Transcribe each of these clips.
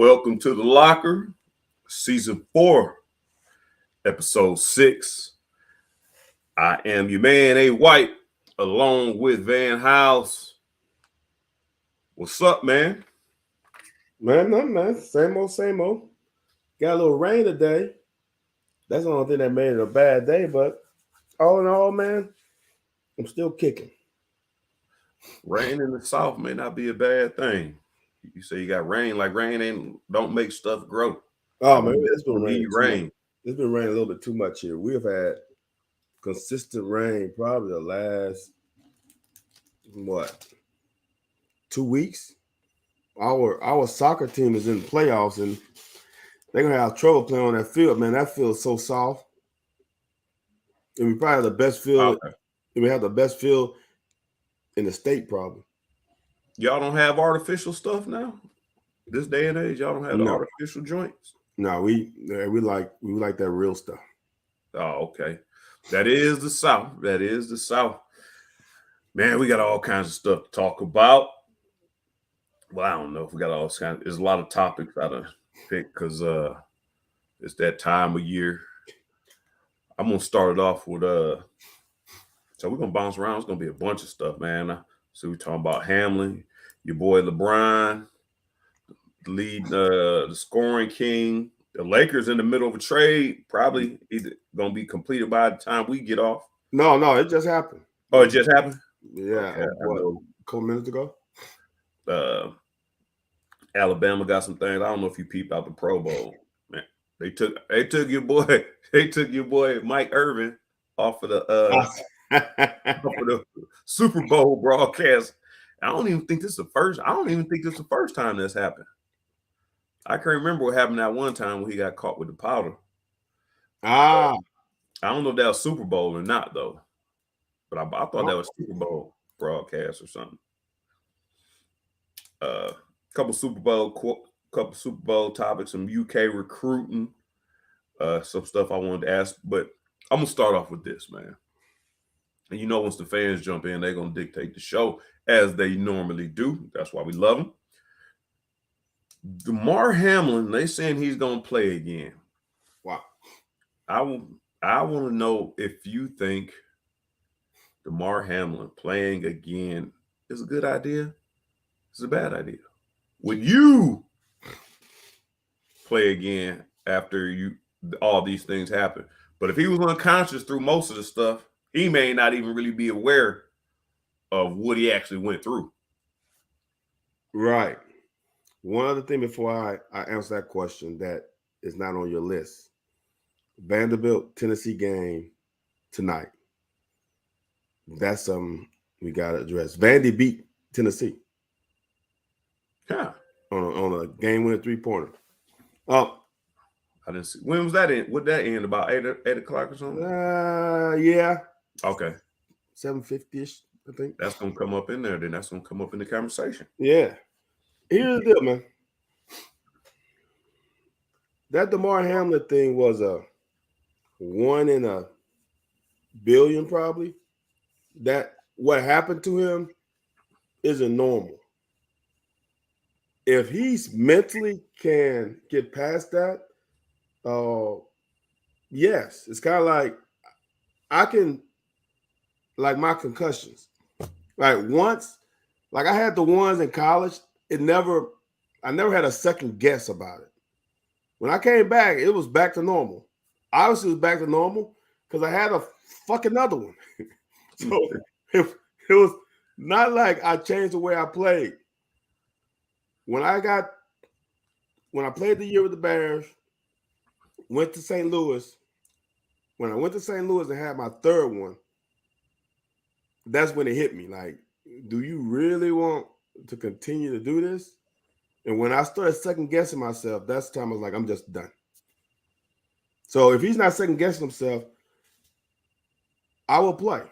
Welcome to the Locker, Season 4, Episode 6. I am your man, A. White, along with Van House. What's up, man? Man. Same old, same old. Got a little rain today. That's the only thing that made it a bad day, but all in all, man, I'm still kicking. Rain in the South may not be a bad thing. You say you got rain, like rain don't make stuff grow. Oh, man, it's been Don't raining need too much. rain. It's been raining a little bit too much here. We have had consistent rain probably the last, 2 weeks? Our soccer team is in the playoffs, and they're going to have trouble playing on that field, man. That field is so soft. And we probably have the best field. Okay. And we have the best field in the state, probably. Y'all don't have artificial stuff now? This day and age, y'all don't have the No. artificial joints? No, we like that real stuff. Oh, okay. That is the South. That is the South. Man, we got all kinds of stuff to talk about. Well, I don't know if we got all kinds. There's a lot of topics I done pick because it's that time of year. I'm gonna start it off with so we're gonna bounce around. It's gonna be a bunch of stuff, man. So we're talking about Hamlin, your boy LeBron, lead the scoring king. The Lakers in the middle of a trade, probably either gonna be completed by the time we get off. No, it just happened. Oh, it just happened? Yeah, Okay, a couple minutes ago. Alabama got some things. I don't know if you peeped out the Pro Bowl. Man, they took your boy Mike Irvin off of the Super Bowl broadcast. I don't even think this is the first time this happened. I can remember what happened that one time when he got caught with the powder. I don't know if that was Super Bowl or not, though. But I thought that was Super Bowl broadcast or something. Couple Super Bowl topics, some UK recruiting, some stuff I wanted to ask. But I'm gonna start off with this, man. And you know, once the fans jump in, they're gonna dictate the show as they normally do. That's why we love them. DeMar Hamlin, they saying he's gonna play again. Wow. I want to know if you think DeMar Hamlin playing again is a good idea. It's a bad idea. Would you play again after all these things happen? But if he was unconscious through most of the stuff, he may not even really be aware of what he actually went through. Right. One other thing before I answer that question that is not on your list. Vanderbilt, Tennessee game tonight. That's something we got to address. Vandy beat Tennessee. Yeah. On a game-winning three-pointer. I didn't see. When was that in? Would that end about 8 o'clock or something? Yeah. Okay. 7:50-ish, I think. That's gonna come up in there. Then that's gonna come up in the conversation. Yeah. Here's the deal, man. That DeMar Hamlin thing was a 1 in a billion, probably. That what happened to him isn't normal. If he's mentally can get past that, yes, it's kind of like I can, like my concussions. Like once, like I had the ones in college. I never had a second guess about it. When I came back, it was back to normal. Obviously, it was back to normal because I had a fucking other one. So it was not like I changed the way I played. When I played the year with the Bears, went to St. Louis. When I went to St. Louis and had my third one, that's when it hit me. Like, do you really want to continue to do this? And when I started second guessing myself, that's the time I was like, I'm just done. So if he's not second guessing himself, I will play.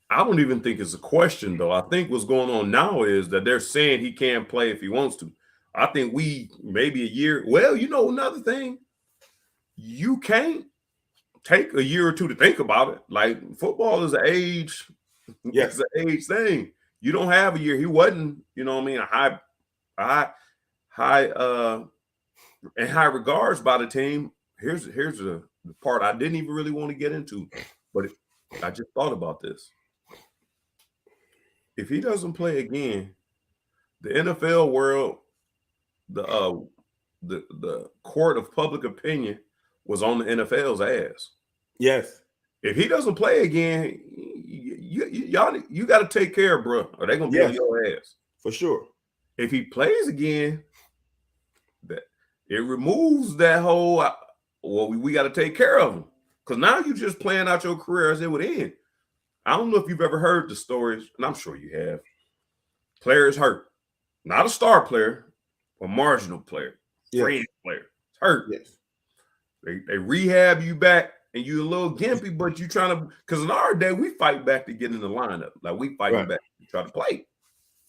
I don't even think it's a question, though. I think what's going on now is that they're saying he can't play if he wants to. I think maybe a year. Well, you know, another thing, you can't take a year or two to think about it. Like football is an age. Yes. It's an age thing. You don't have a year. He wasn't, you know what I mean, a high high and high regards by the team. Here's the part I didn't even really want to get into, but I just thought about this. If he doesn't play again, the NFL world, the the court of public opinion was on the NFL's ass. Yes. If he doesn't play again, you got to take care, bro, or they're gonna be on your ass for sure. If he plays again, that it removes that whole. Well, we got to take care of him because now you're just playing out your career as it would end. I don't know if you've ever heard the stories, and I'm sure you have. Players hurt, not a star player, a marginal player, fringe player, hurt. Yes. They rehab you back. And you're a little gimpy, but you trying to, because in our day, we fight back to get in the lineup. Like we fighting back to try to play.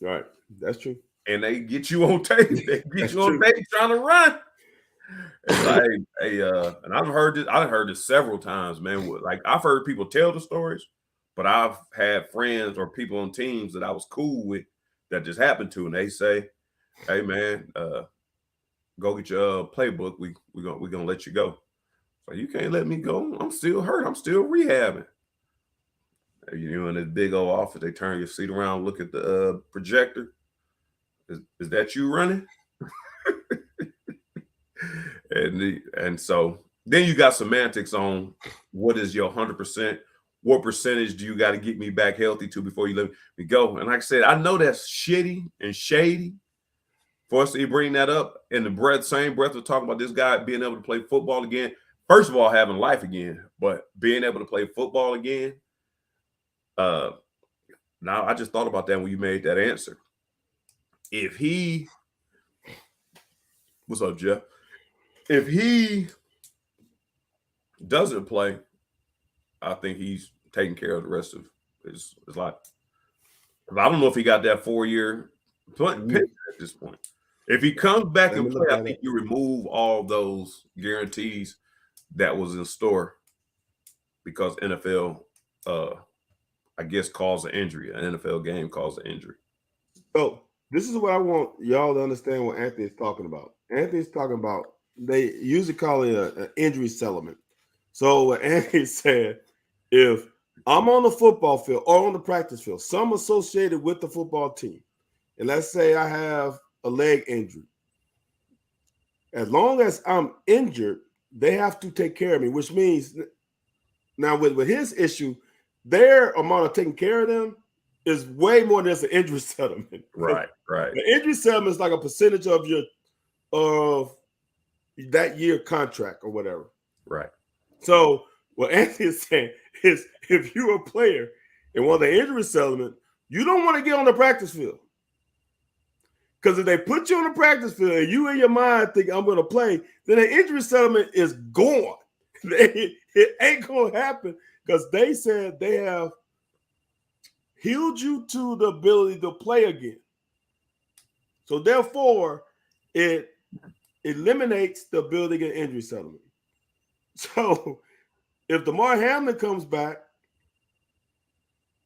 Right. That's true. And they get you on tape. They get you on tape trying to run. It's like, and I've heard this several times, man. Like I've heard people tell the stories, but I've had friends or people on teams that I was cool with that just happened to, and they say, hey man, go get your playbook. We're gonna let you go. You can't let me go. I'm still hurt. I'm still rehabbing. You're in this big old office. They turn your seat around, look at the projector. Is that you running? and so then you got semantics on what is your 100%. What percentage do you got to get me back healthy to before you let me go? And like I said, I know that's shitty and shady for us to bring that up in the same breath of talking about this guy being able to play football again. First of all, having life again, but being able to play football again. Now I just thought about that when you made that answer. If he, what's up, Jeff? If he doesn't play, I think he's taking care of the rest of his life. I don't know if he got that 4-year pension at this point. If he comes back and play, I think you remove all those guarantees that was in store because NFL, I guess, caused an injury. An NFL game caused an injury. So this is what I want y'all to understand what Anthony's talking about. Anthony's talking about, they usually call it an injury settlement. So what Anthony said, if I'm on the football field or on the practice field, some associated with the football team, and let's say I have a leg injury, as long as I'm injured, they have to take care of me, which means now with his issue, their amount of taking care of them is way more than just an injury settlement. Right. The injury settlement is like a percentage of that year contract or whatever. Right. So what Anthony is saying is if you're a player and want the injury settlement, you don't want to get on the practice field. Because if they put you on the practice field and you in your mind think I'm going to play, then the injury settlement is gone. It ain't going to happen because they said they have healed you to the ability to play again. So therefore, it eliminates the ability to get injury settlement. So if Damar Hamlin comes back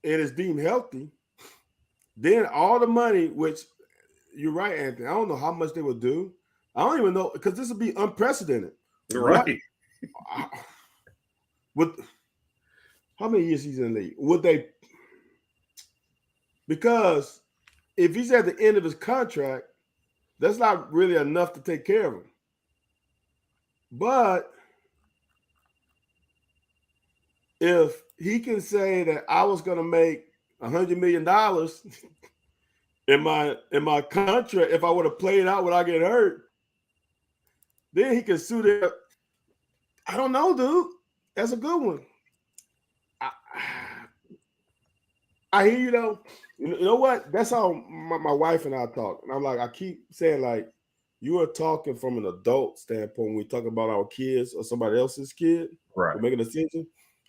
and is deemed healthy, then all the money, which you're right, Anthony, I don't know how much they would do. I don't even know, because this would be unprecedented. Right. How many years he's in the league? Would they? Because if he's at the end of his contract, that's not really enough to take care of him. But if he can say that I was going to make $100 million in my contract, if I would have played out without getting hurt, then he can sue them. I don't know, dude. That's a good one. I hear you though. You know what? That's how my wife and I talk. And I'm like, I keep saying, like, you are talking from an adult standpoint when we talk about our kids or somebody else's kid. Right. We're making a decision.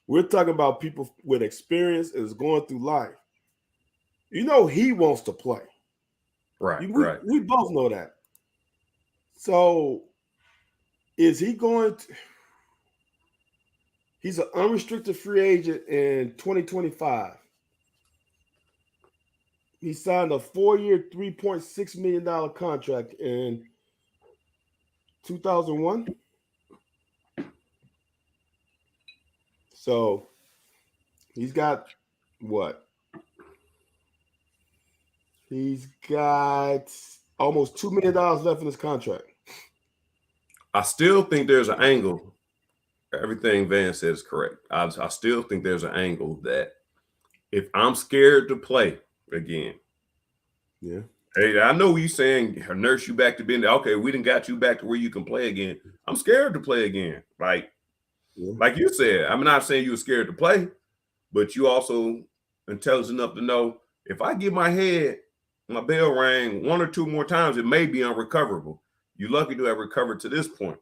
We're talking about people with experience and is going through life. You know, he wants to play. Right. We both know that. So is he going to? He's an unrestricted free agent in 2025. He signed a 4-year, $3.6 million contract, and 2001. So he's got what? He's got almost $2 million left in his contract. I still think there's an angle. Everything Van says is correct. I still think there's an angle that if I'm scared to play again, yeah. Hey, I know you saying nurse you back to being okay. We done got you back to where you can play again. I'm scared to play again. Like you said, I'm not saying you were scared to play, but you also intelligent enough to know if I get my bell rang one or two more times, it may be unrecoverable. You're lucky to have recovered to this point.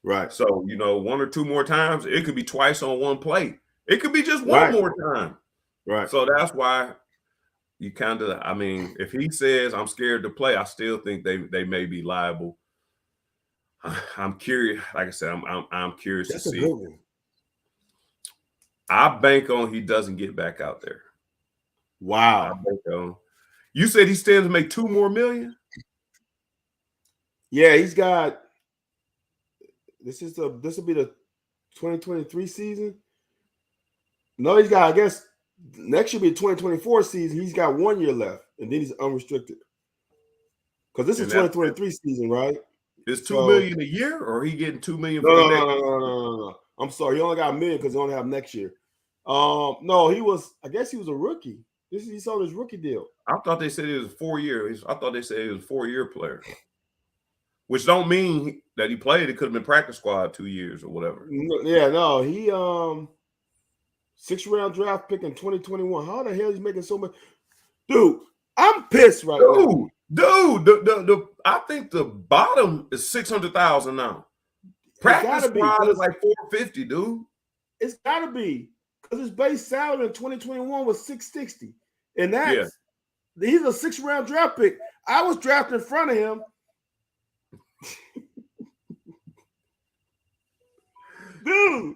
Right. So, one or two more times, it could be twice on one play. It could be just one more time. Right. So that's why you kind of, if he says I'm scared to play, I still think they may be liable. I'm curious. Like I said, I'm curious to see. That's a good one. I bank on he doesn't get back out there. Wow. I bank on. You said he stands to make $2 more million? Yeah, he's got. This will be the 2023 season. No, he's got. I guess next year will be the 2024 season. He's got 1 year left, and then he's unrestricted. Because this is 2023 season, right? Is $2 million a year, or he getting $2 million for the next? No. I'm sorry, he only got $1 million because he only have next year. No, he was. I guess he was a rookie. He's on his rookie deal. I thought they said it was 4 years. I thought they said he was a 4-year player, which don't mean that he played. It could have been practice squad 2 years or whatever. Yeah, no, he 6th round draft pick in 2021. How the hell is he making so much? Dude, I'm pissed right now. Dude, I think the bottom is $600,000 now. Practice squad is like $450, dude. It's gotta be because his base salary in 2021 was $660, and he's a 6th round draft pick. I was drafted in front of him. Dude.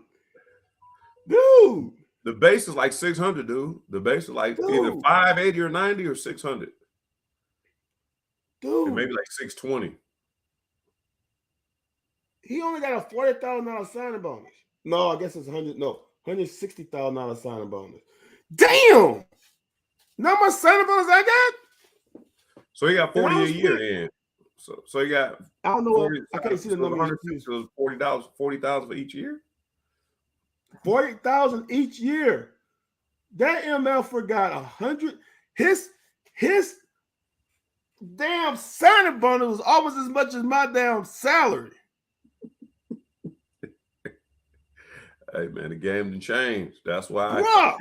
The base is like 600, dude. The base is like either 580 or 90 or 600. Dude. And maybe like 620. He only got a $40,000 signing bonus. No, I guess it's $160,000 signing bonus. Damn! Not much signing bonus I got? So he got 40 a year in. So he got I don't know. I can't see the number. So $40,000 for each year? 40,000 each year. That ML forgot 100. His damn signing bonus was almost as much as my damn salary. Hey man, the game didn't change. That's why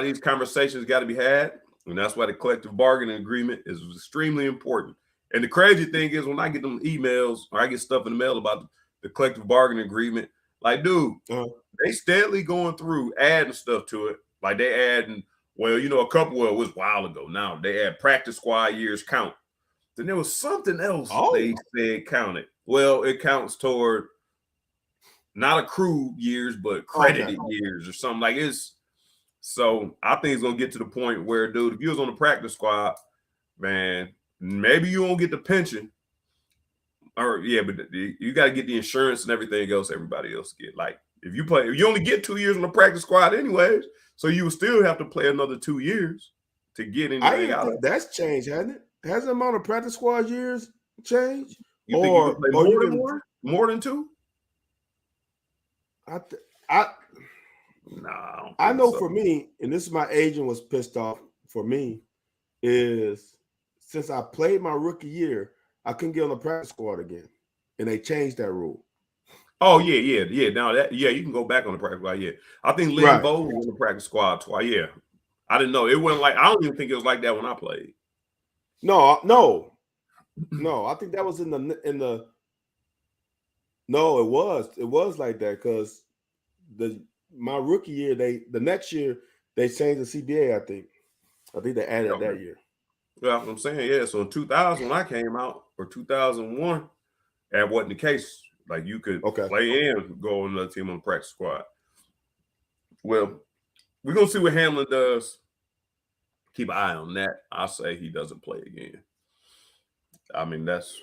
these conversations got to be had, and that's why the collective bargaining agreement is extremely important. And the crazy thing is, when I get them emails or I get stuff in the mail about the collective bargaining agreement, like, dude, they steadily going through adding stuff to it. Like they adding, a couple. Well, it was a while ago. Now they add practice squad years count. Then there was something else they said counted. Well, it counts toward not accrued years, but credited years or something like this. So I think it's gonna get to the point where, dude, if you was on the practice squad, man, maybe you won't get the pension. But you got to get the insurance and everything else everybody else get. Like if you only get 2 years on the practice squad anyways, so you will still have to play another 2 years to get anything I out. Think that's changed, hasn't it? Hasn't the amount of practice squad years changed? You think you can play more than 2? I know for me, and this is my agent was pissed off for me, is since I played my rookie year, I couldn't get on the practice squad again, and they changed that rule. Oh yeah. Now you can go back on the practice squad. Yeah, I think Lynn Bowles was on the practice squad twice. Yeah, I didn't know it wasn't like. I don't even think it was like that when I played. No. I think that was in the. No, it was like that because my rookie year the next year they changed the CBA. I think they added that year. Well, I'm saying, yeah. So in 2000, when I came out, or 2001, that wasn't the case. Like you could play and go on another team on the practice squad. Well, we're gonna see what Hamlin does. Keep an eye on that. I say he doesn't play again. I mean, that's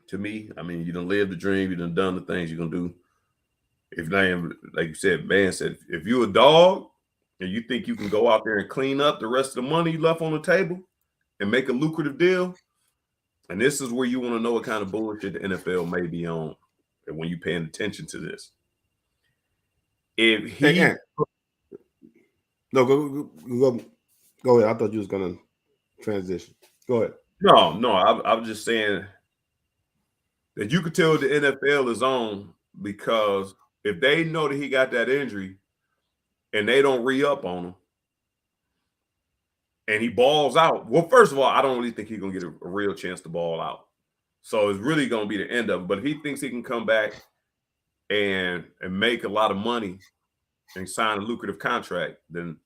to me. I mean, you done lived the dream, you done the things you're gonna do. If not, like you said, man said, if you're a dog and you think you can go out there and clean up the rest of the money you left on the table and make a lucrative deal, and this is where you want to know what kind of bullshit the NFL may be on, and when you're paying attention to this. If he no, go ahead. I thought you was gonna transition. Go ahead. No, I was just saying that you could tell the NFL is on, because if they know that he got that injury and they don't re-up on him and he balls out, well, first of all, I don't really think he's gonna get a real chance to ball out. So it's really gonna be the end of it. But if he thinks he can come back and make a lot of money and sign a lucrative contract, then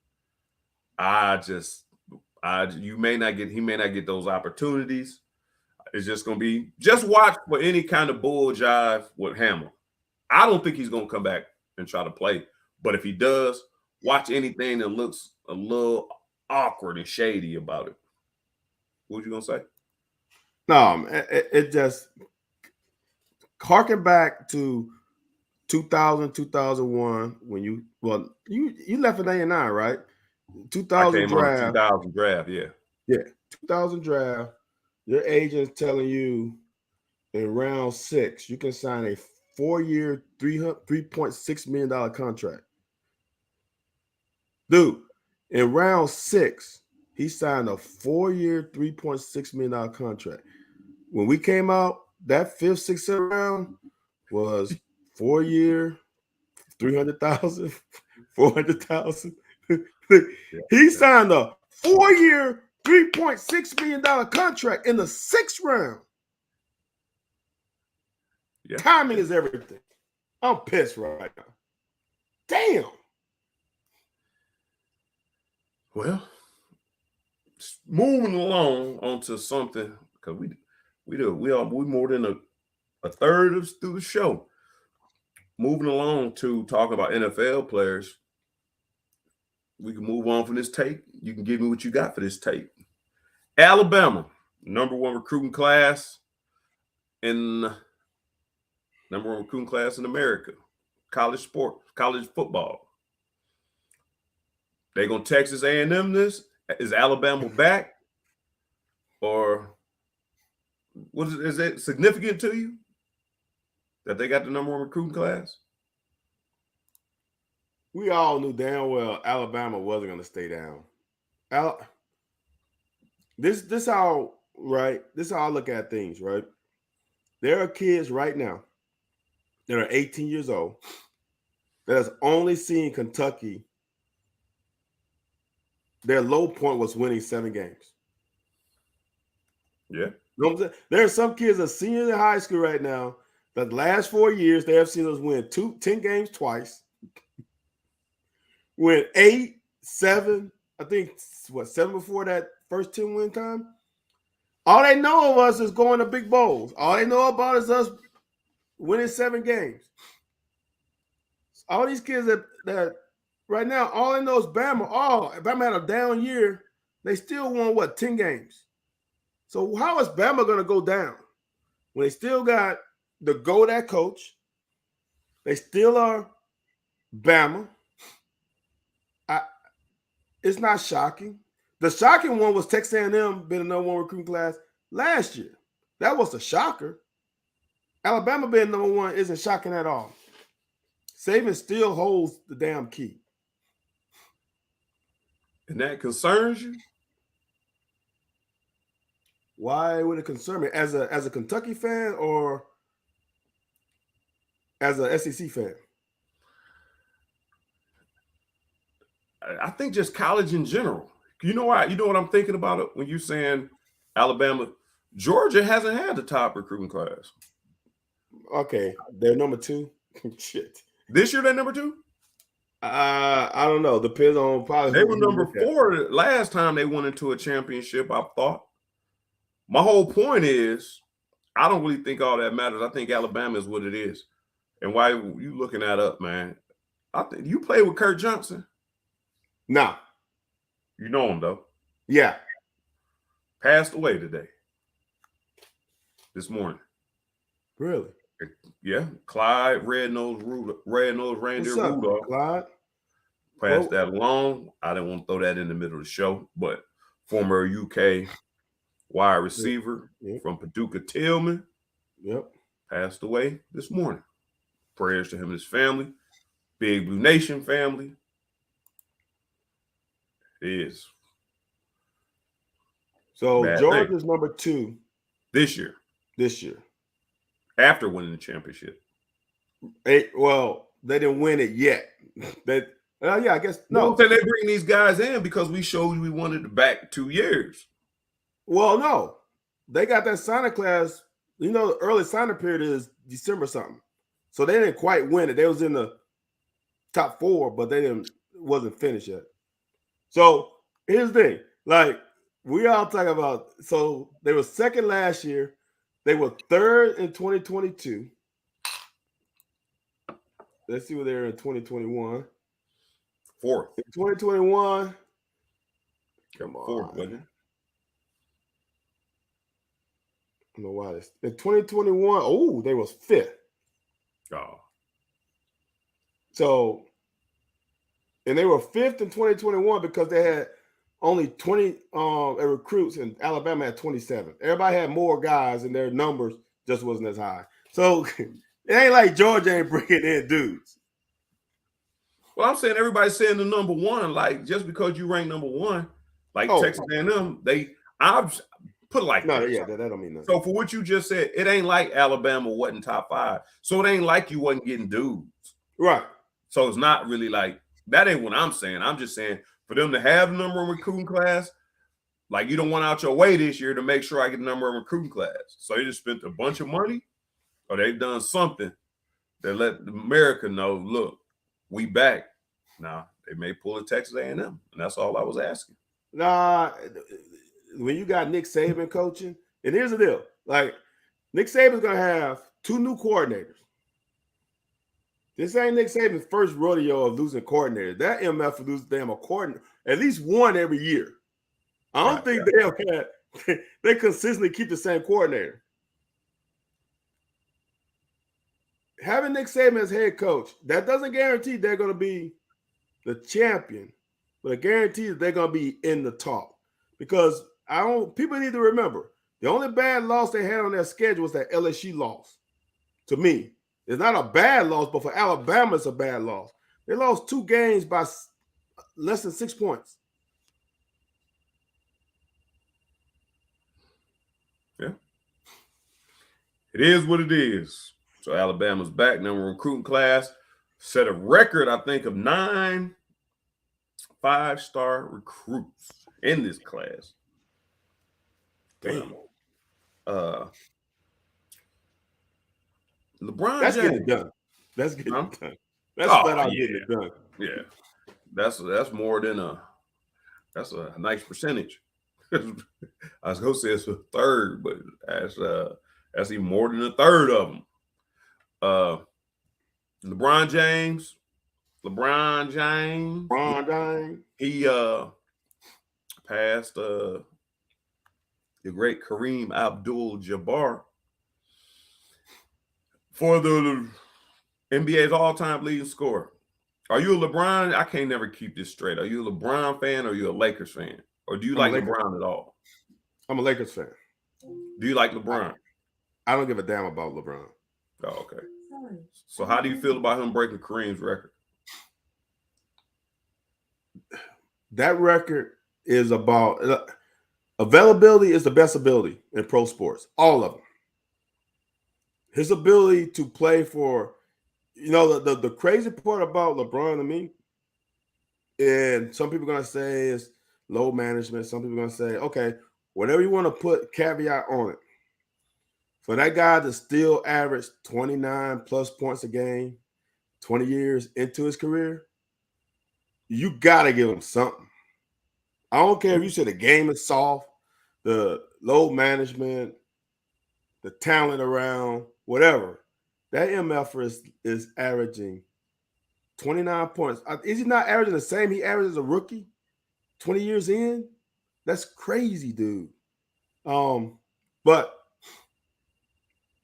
he may not get those opportunities. It's just gonna be, just watch for any kind of bull jive with Hammer. I don't think he's gonna come back and try to play, but if he does, watch anything that looks a little awkward and shady about it. What were you gonna say? No, it just harken back to 2000, 2001 when you left at 99, right? 2000 draft. 2000 draft, yeah. Yeah, 2000 draft. Your agent's telling you in round 6 you can sign a 4-year, $3.6 million contract. Dude, in round 6, he signed a 4-year, $3.6 million contract. When we came out, that 5th, 6th, 7th round was 4-year, 300,000, 400,000. He signed a 4-year, $3.6 million contract in the 6th round. Yeah. Timing is everything. I'm pissed right now. Damn. Well, moving along onto something, because we more than a third through the show. Moving along to talk about NFL players. We can move on from this tape. You can give me what you got for this tape. Alabama, number one recruiting class in America. College football. They gonna Texas A&M this? Is Alabama back? Or is it significant to you that they got the number one recruiting class? We all knew damn well Alabama wasn't going to stay down. This how I look at things, right? There are kids right now that are 18 years old that has only seen Kentucky. Their low point was winning 7 games. Yeah. You know what I'm saying? There are some kids that are seniors in high school right now that the last 4 years they have seen us win 10 games twice. Win 8, 7, I think 7 before that first 10 win time. All they know of us is going to big bowls. All they know about is us winning 7 games. All these kids that right now, all they know is Bama. Bama had a down year. They still won 10 games. So how is Bama going to go down when they still got the go-that coach? They still are Bama. It's not shocking. The shocking one was Texas A&M being the number one recruiting class last year. That was the shocker. Alabama being number one isn't shocking at all. Saban still holds the damn key. And that concerns you? Why would it concern me? As a Kentucky fan or as a SEC fan? I think just college in general. You know why? You know what I'm thinking about it when you're saying Alabama? Georgia hasn't had the top recruiting class. Okay, they're number 2. Shit. This year they're number 2? I don't know. Depends on probably. They were number 4 last time they went into a championship, I thought. My whole point is I don't really think all that matters. I think Alabama is what it is. And why you looking that up, man? I think you played with Kurt Johnson. No. You know him, though. Yeah. Passed away today. This morning. Really? Yeah, Clyde Red-Nosed Reindeer What's up, Rudolph Clyde? passed Well, that along. I didn't want to throw that in the middle of the show, but former UK wide yeah, receiver yeah, from Paducah Tillman yep. passed away this morning. Prayers to him and his family. Big Blue Nation family. It is So bad thing Georgia's number 2 this year this year. after winning the championship. Well, they didn't win it yet. That yeah, I guess No, no. I'm saying they bring these guys in because we showed we wanted it back 2 years. Well, no, they got that signing class. You know, the early signing period is December something, so they didn't quite win it. They was in the top 4, but they didn't wasn't finished yet. So here's the thing: like we all talk about. So they were second last year. They were third in 2022. Let's see where they're in 2021. Fourth. In 2021, come Fourth, on. wasn't it? I don't know why this. In 2021, oh, they was 5th. Oh. So, and they were 5th in 2021 because they had only 20 recruits, and Alabama had 27. Everybody had more guys, and their numbers just wasn't as high. So it ain't like Georgia ain't bringing in dudes. Well, I'm saying everybody's saying the number one, like just because you rank number one, like Texas A&M, I've put it like no, that. yeah, that don't mean nothing. So for what you just said, it ain't like Alabama wasn't top 5. So it ain't like you wasn't getting dudes. Right. So it's not really like that ain't what I'm saying. I'm just saying for them to have the number one recruiting class, like you don't want out your way this year to make sure I get the number one recruiting class. So they just spent a bunch of money, or they've done something that let America know, look, we back. Now they may pull a Texas A&M, and that's all I was asking. Nah, when you got Nick Saban coaching, and here's the deal: like Nick Saban's gonna have 2 new coordinators. This ain't Nick Saban's first rodeo of losing coordinators. That MF loses them a coordinator, at least one every year. I don't think they consistently keep the same coordinator. Having Nick Saban as head coach, that doesn't guarantee they're going to be the champion, but it guarantees they're going to be in the talk. Because people need to remember, the only bad loss they had on their schedule was that LSU loss. To me, it's not a bad loss, but for Alabama, it's a bad loss. They lost 2 games by less than 6 points. Yeah. It is what it is. So Alabama's back, number recruiting class, set a record, I think, of 9 5-star recruits in this class. Damn. LeBron That's James. getting it done. That's getting it done. That's flat out getting it done. Yeah. That's more than that's a nice percentage. I was gonna say it's a third, but that's even more than a third of them. LeBron James, he passed the great Kareem Abdul-Jabbar for the NBA's all-time leading scorer. Are you a LeBron? I can't never keep this straight. Are you a LeBron fan or are you a Lakers fan? Or do you like LeBron at all? I'm a Lakers fan. Do you like LeBron? I don't give a damn about LeBron. Oh, okay. So how do you feel about him breaking Kareem's record? That record is about availability is the best ability in pro sports. All of them. His ability to play for, the crazy part about LeBron to me, and some people are going to say is low management. Some people are going to say, okay, whatever you want to put caveat on it. For that guy to still average 29 plus points a game, 20 years into his career, you got to give him something. I don't care if you say the game is soft, the low management, the talent around, whatever. That MF is averaging 29 points. Is he not averaging the same he averaged as a rookie 20 years in? That's crazy, dude. But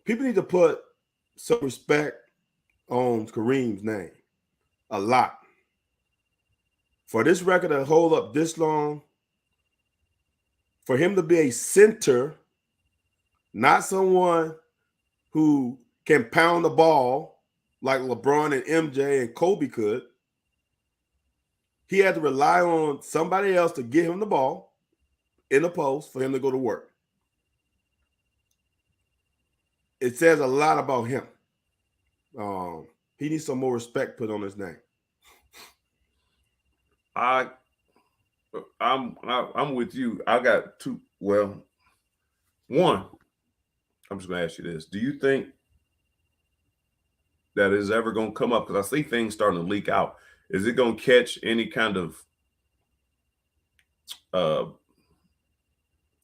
people need to put some respect on Kareem's name. A lot. For this record to hold up this long, for him to be a center, not someone who can pound the ball like LeBron and MJ and Kobe could. He had to rely on somebody else to get him the ball in the post for him to go to work. It says a lot about him. He needs some more respect put on his name. I'm with you. I got two. Well, one, I'm just gonna ask you this: do you think that is ever gonna come up? Because I see things starting to leak out. Is it gonna catch any kind of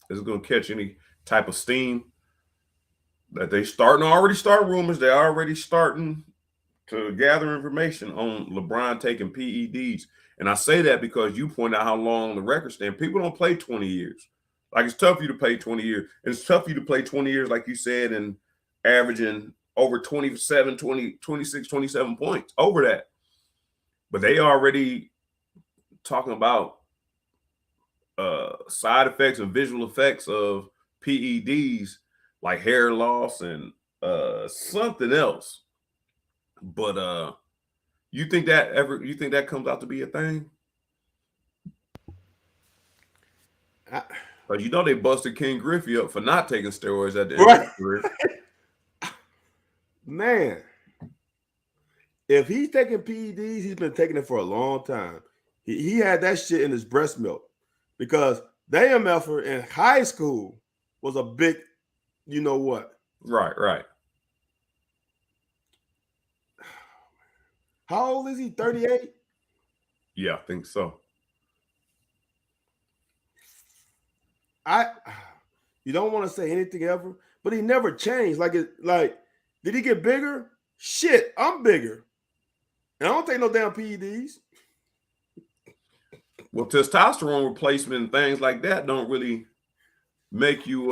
is it gonna catch any type of steam? That they already start rumors. They're already starting to gather information on LeBron taking PEDs. And I say that because you point out how long the record stand. People don't play 20 years. Like, it's tough for you to play 20 years. And it's tough for you to play 20 years, like you said, and averaging over 27, 20, 26, 27 points over that. But they already talking about side effects and visual effects of PEDs, like hair loss and something else. But you think that comes out to be a thing? Because you know they busted King Griffey up for not taking steroids at the end of his career. Man, if he's taking PEDs, he's been taking it for a long time. He had that shit in his breast milk because the AMF in high school was a big, you know what? Right. How old is he? 38? Yeah, I think so. You don't want to say anything ever, but he never changed. Did he get bigger? Shit, I'm bigger. And I don't take no damn PEDs. Well, testosterone replacement and things like that don't really make you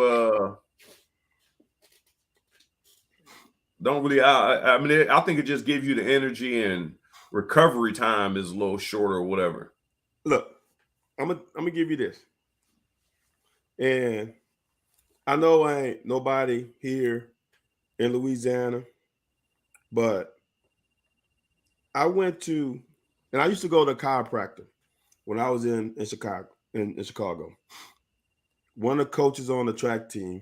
don't really I mean, I think it just gives you the energy, and recovery time is a little shorter or whatever. Look, I'm gonna give you this. And I know I ain't nobody here in Louisiana, but I went to, and I used to go to a chiropractor when I was in Chicago. In Chicago, one of the coaches on the track team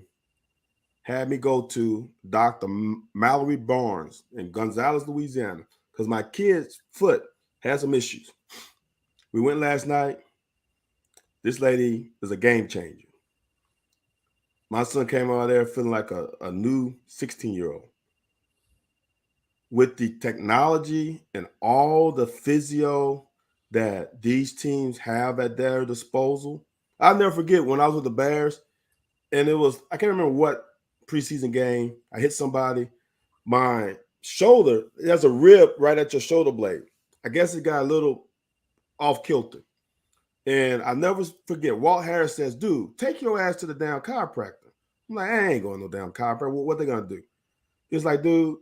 had me go to Dr. Mallory Barnes in Gonzales, Louisiana, because my kid's foot had some issues. We went last night. This lady is a game changer. My son came out there feeling like a new 16-year-old. With the technology and all the physio that these teams have at their disposal, I'll never forget when I was with the Bears, and I can't remember what preseason game, I hit somebody, my shoulder, there's a rib right at your shoulder blade. I guess it got a little off kilter. And I never forget, Walt Harris says, dude, take your ass to the damn chiropractor. I'm like, I ain't going no damn chiropractor. What they gonna do? He's like, dude,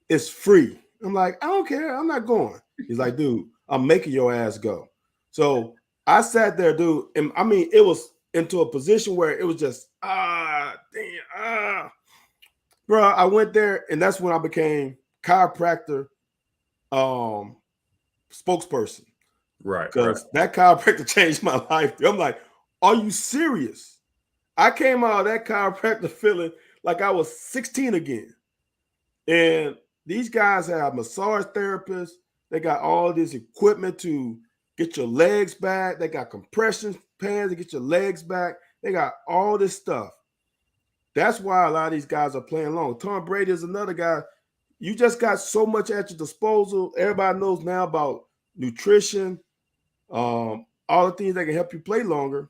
it's free. I'm like, I don't care. I'm not going. He's like, dude, I'm making your ass go. So I sat there, dude, and I mean, it was into a position where it was just, bro, I went there, and that's when I became chiropractor spokesperson. Right. Because that chiropractor changed my life. I'm like, are you serious? I came out of that chiropractor feeling like I was 16 again. And these guys have massage therapists. They got all this equipment to get your legs back. They got compression pants to get your legs back. They got all this stuff. That's why a lot of these guys are playing long. Tom Brady is another guy. You just got so much at your disposal. Everybody knows now about nutrition, all the things that can help you play longer.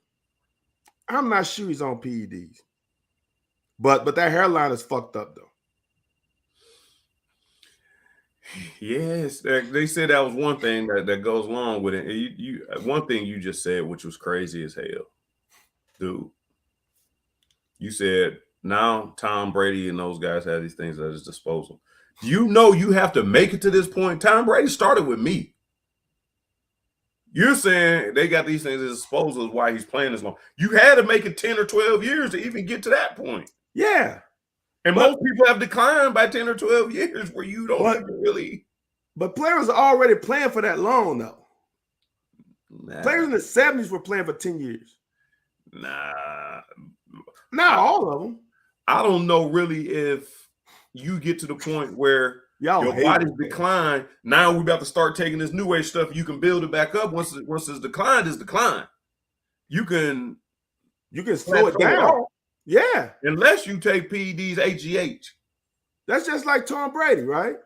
I'm not sure he's on PEDs. But that hairline is fucked up, though. Yes, they said that was one thing that goes along with it. One thing you just said, which was crazy as hell, dude. You said Now Tom Brady and those guys have these things at his disposal. Do you know you have to make it to this point? Tom Brady started with me. You're saying they got these things at his disposal is why he's playing this long. You had to make it 10 or 12 years to even get to that point. Yeah. And most people have declined by 10 or 12 years where you don't even really. But players are already playing for that long, though. Nah. Players in the 70s were playing for 10 years. Nah. Not all of them. I don't know really if you get to the point where your body's declined. Now we're about to start taking this new age stuff. You can build it back up once it's declined. It's declined. You can slow it down. Yeah. Unless you take PEDs, HGH. That's just like Tom Brady, right?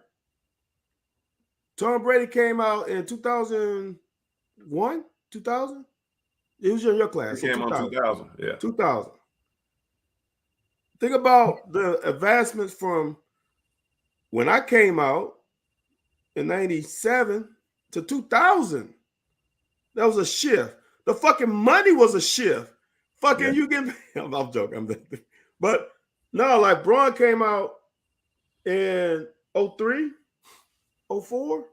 Tom Brady came out in 2001, 2000. He was in your class. He came out 2000. Yeah. 2000. Think about the advancements from when I came out in 97 to 2000. That was a shift. The fucking money was a shift. Fucking you get me. I'm joking. But no, like Braun came out in 03, 04.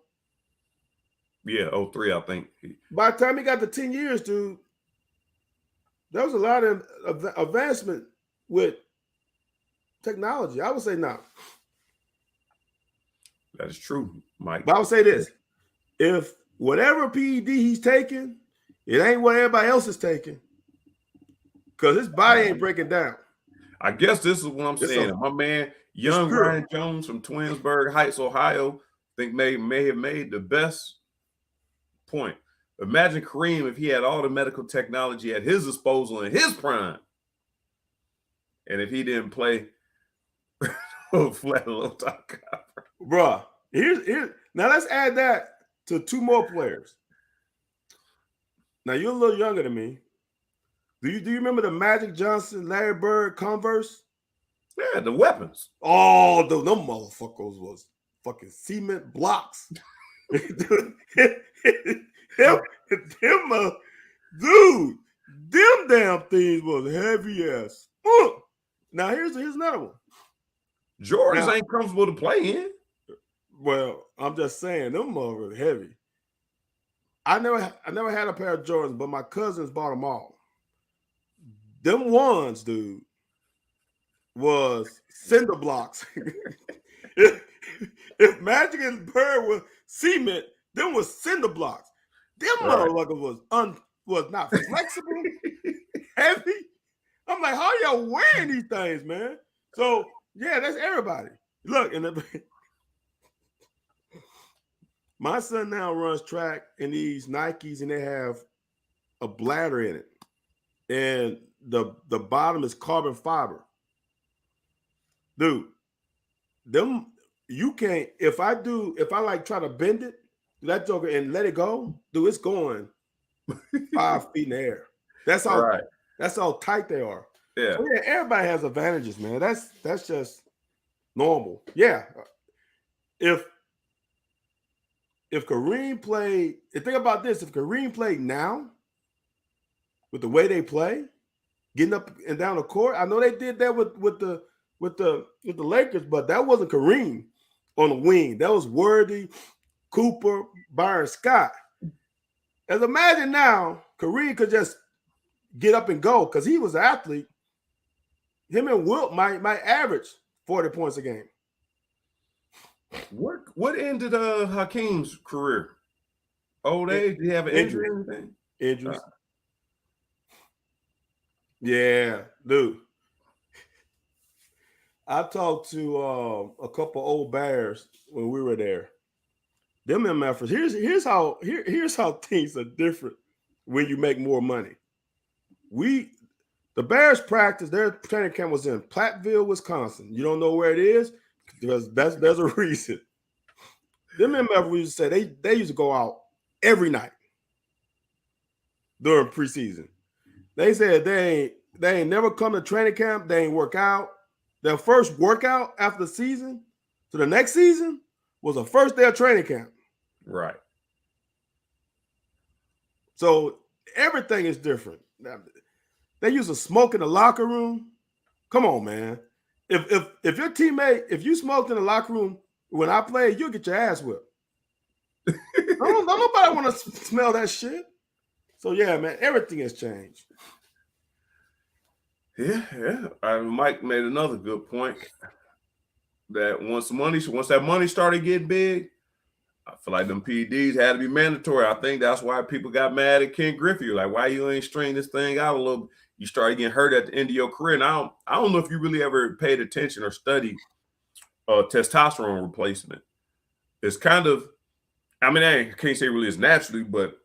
Yeah, 03, I think. By the time he got to 10 years, dude, there was a lot of advancement with technology. I would say no. That is true, Mike. But I would say this. If whatever PED he's taking, it ain't what everybody else is taking. Because his body ain't breaking down. I guess this is what I'm saying. My man, young Ryan Jones from Twinsburg Heights, Ohio, I think may have made the best point. Imagine Kareem if he had all the medical technology at his disposal in his prime. And if he didn't play flat low top copper. Bruh, here's now let's add that to two more players. Now you're a little younger than me. Do you remember the Magic Johnson, Larry Bird Converse? Yeah, the weapons. Oh, them motherfuckers was fucking cement blocks. Dude, them damn things was heavy ass. Now here's another one. Jordans ain't comfortable to play in. Well, I'm just saying them motherfuckers heavy. I never had a pair of Jordans, but my cousins bought them all. Them ones, dude, was cinder blocks. if Magic and Bird were cement, them was cinder blocks. Them motherfuckers was not flexible, heavy. I'm like, how y'all wearing these things, man? So yeah, that's everybody. Look, my son now runs track in these Nikes, and they have a bladder in it, and the bottom is carbon fiber. Dude, them you can't. If I like try to bend it, that joker and let it go, dude, it's going 5 feet in the air. That's how tight they are. Yeah. So yeah, everybody has advantages, man. That's just normal. Yeah. If Kareem played, and think about this, if Kareem played now with the way they play, getting up and down the court, I know they did that with the Lakers, but that wasn't Kareem on the wing. That was Worthy, Cooper, Byron Scott. As imagine now, Kareem could just get up and go because he was an athlete. Him and Wilt might average 40 points a game. What ended Hakeem's career? Old age? Did he have an injury or anything? Injuries. Yeah, dude. I talked to a couple old Bears when we were there. Them MFers. Here's how things are different when you make more money. The Bears practice, their training camp was in Platteville, Wisconsin. You don't know where it is? Because there's a reason. Them MFers, we used to say they used to go out every night during preseason. They said they ain't never come to training camp. They ain't work out. Their first workout after the season to the next season was the first day of training camp. Right. So everything is different. They used to smoke in the locker room. Come on, man. If your teammate, if you smoked in the locker room when I played, you'll get your ass whipped. Don't nobody want to smell that shit. So yeah, man, everything has changed. Yeah. Mike made another good point that once that money started getting big, I feel like them PDs had to be mandatory. I think that's why people got mad at Ken Griffey. Like, why you ain't string this thing out a little? You started getting hurt at the end of your career. Now, I don't know if you really ever paid attention or studied testosterone replacement. It's kind of, I mean, I can't say really it's naturally, but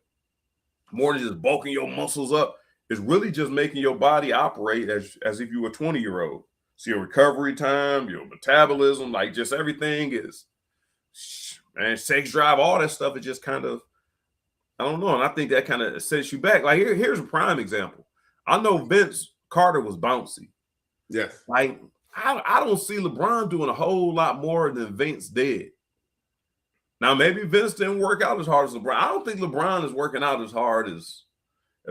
more than just bulking your muscles up, it's really just making your body operate as if you were a 20-year-old. So your recovery time, your metabolism, like just everything is, man, sex drive, all that stuff is just kind of, I don't know. And I think that kind of sets you back. Like here's a prime example. I know Vince Carter was bouncy. Yes. Like I don't see LeBron doing a whole lot more than Vince did. Now, maybe Vince didn't work out as hard as LeBron. I don't think LeBron is working out as hard as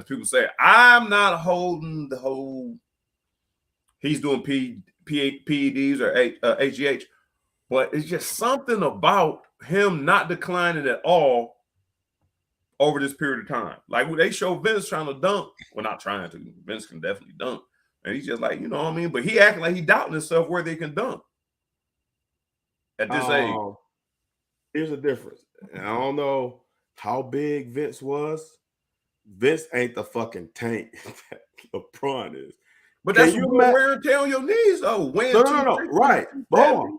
people say. I'm not holding the whole he's doing PEDs or HGH, but it's just something about him not declining at all over this period of time. Like when they show Vince trying to dunk, well, not trying to. Vince can definitely dunk. And he's just like, you know what I mean? But he acting like he doubting himself where they can dunk at this age. Here's the difference. And I don't know how big Vince was. Vince ain't the fucking tank that LeBron is. But that's you wear and tear on your knees, though. No. Right. But hold on.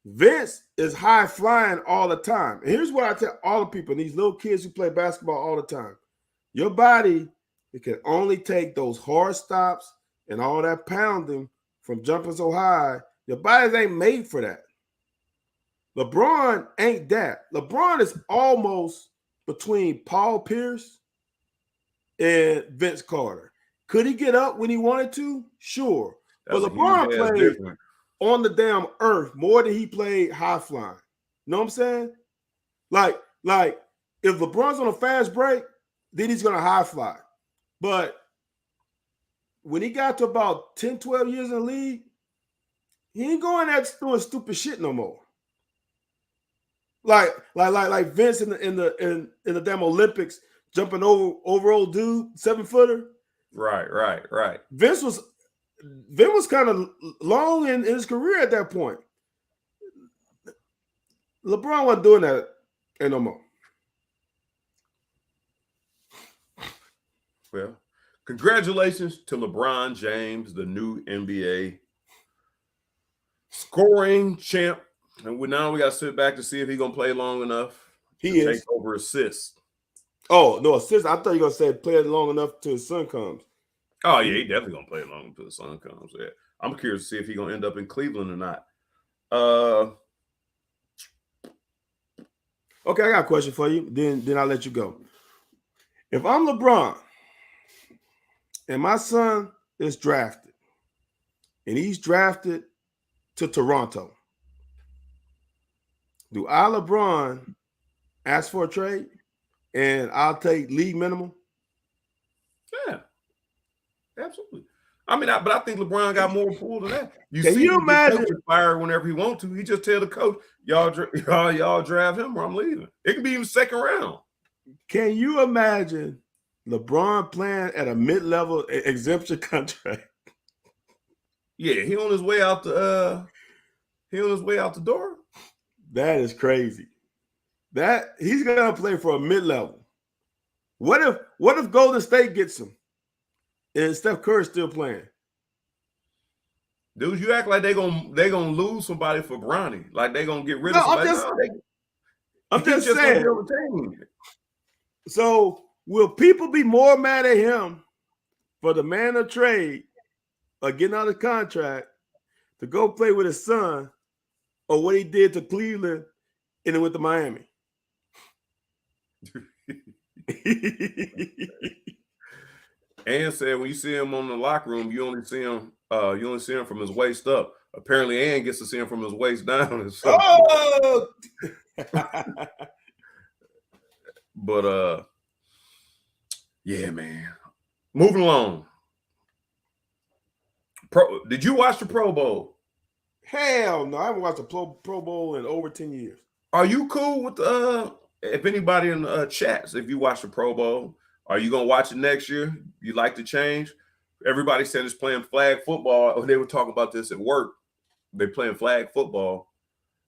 Vince is high flying all the time. And here's what I tell all the people, these little kids who play basketball all the time. Your body, it can only take those hard stops and all that pounding from jumping so high. Your bodies ain't made for that. LeBron ain't that. LeBron is almost between Paul Pierce and Vince Carter. Could he get up when he wanted to? Sure. But LeBron played on the damn earth more than he played high flying. You know what I'm saying? Like if LeBron's on a fast break, then he's going to high fly. But when he got to about 10, 12 years in the league, he ain't going there doing stupid shit no more. Like Vince in the damn Olympics jumping over old dude, 7-footer. Right. Vince was kind of long in his career at that point. LeBron wasn't doing that no more. Well, congratulations to LeBron James, the new NBA scoring champ. And now we got to sit back to see if he's going to play long enough to take over assists. Oh, no, assists. I thought you were going to say play long enough till his son comes. Oh, yeah, he definitely going to play long until the sun comes. Yeah. I'm curious to see if he's going to end up in Cleveland or not. Okay, I got a question for you. Then I'll let you go. If I'm LeBron and my son is drafted and he's drafted to Toronto, do I, LeBron, ask for a trade and I'll take league minimum? Yeah, absolutely. I mean, but I think LeBron got more pull than that. Can you imagine? Fire whenever he wants to. He just tell the coach, y'all draft him or I'm leaving. It could be even second round. Can you imagine LeBron playing at a mid-level exemption contract? Yeah, he on his way out the door. That is crazy. That he's gonna play for a mid-level. What if Golden State gets him and Steph Curry's still playing? Dude, you act like they gonna lose somebody for Bronny. Like they gonna get rid of somebody. I'm just saying. So will people be more mad at him for the man of trade or getting out of contract to go play with his son, or what he did to Cleveland and then went to Miami? Ann said when you see him on the locker room, you only see him from his waist up. Apparently, Ann gets to see him from his waist down. Oh! But yeah, man. Moving along. Did you watch the Pro Bowl? Hell no, I haven't watched a Pro Bowl in over 10 years. Are you cool with if anybody in the chats, if you watch the Pro Bowl, are you gonna watch it next year? You like to change? Everybody said it's playing flag football. Oh, they were talking about this at work. They playing flag football,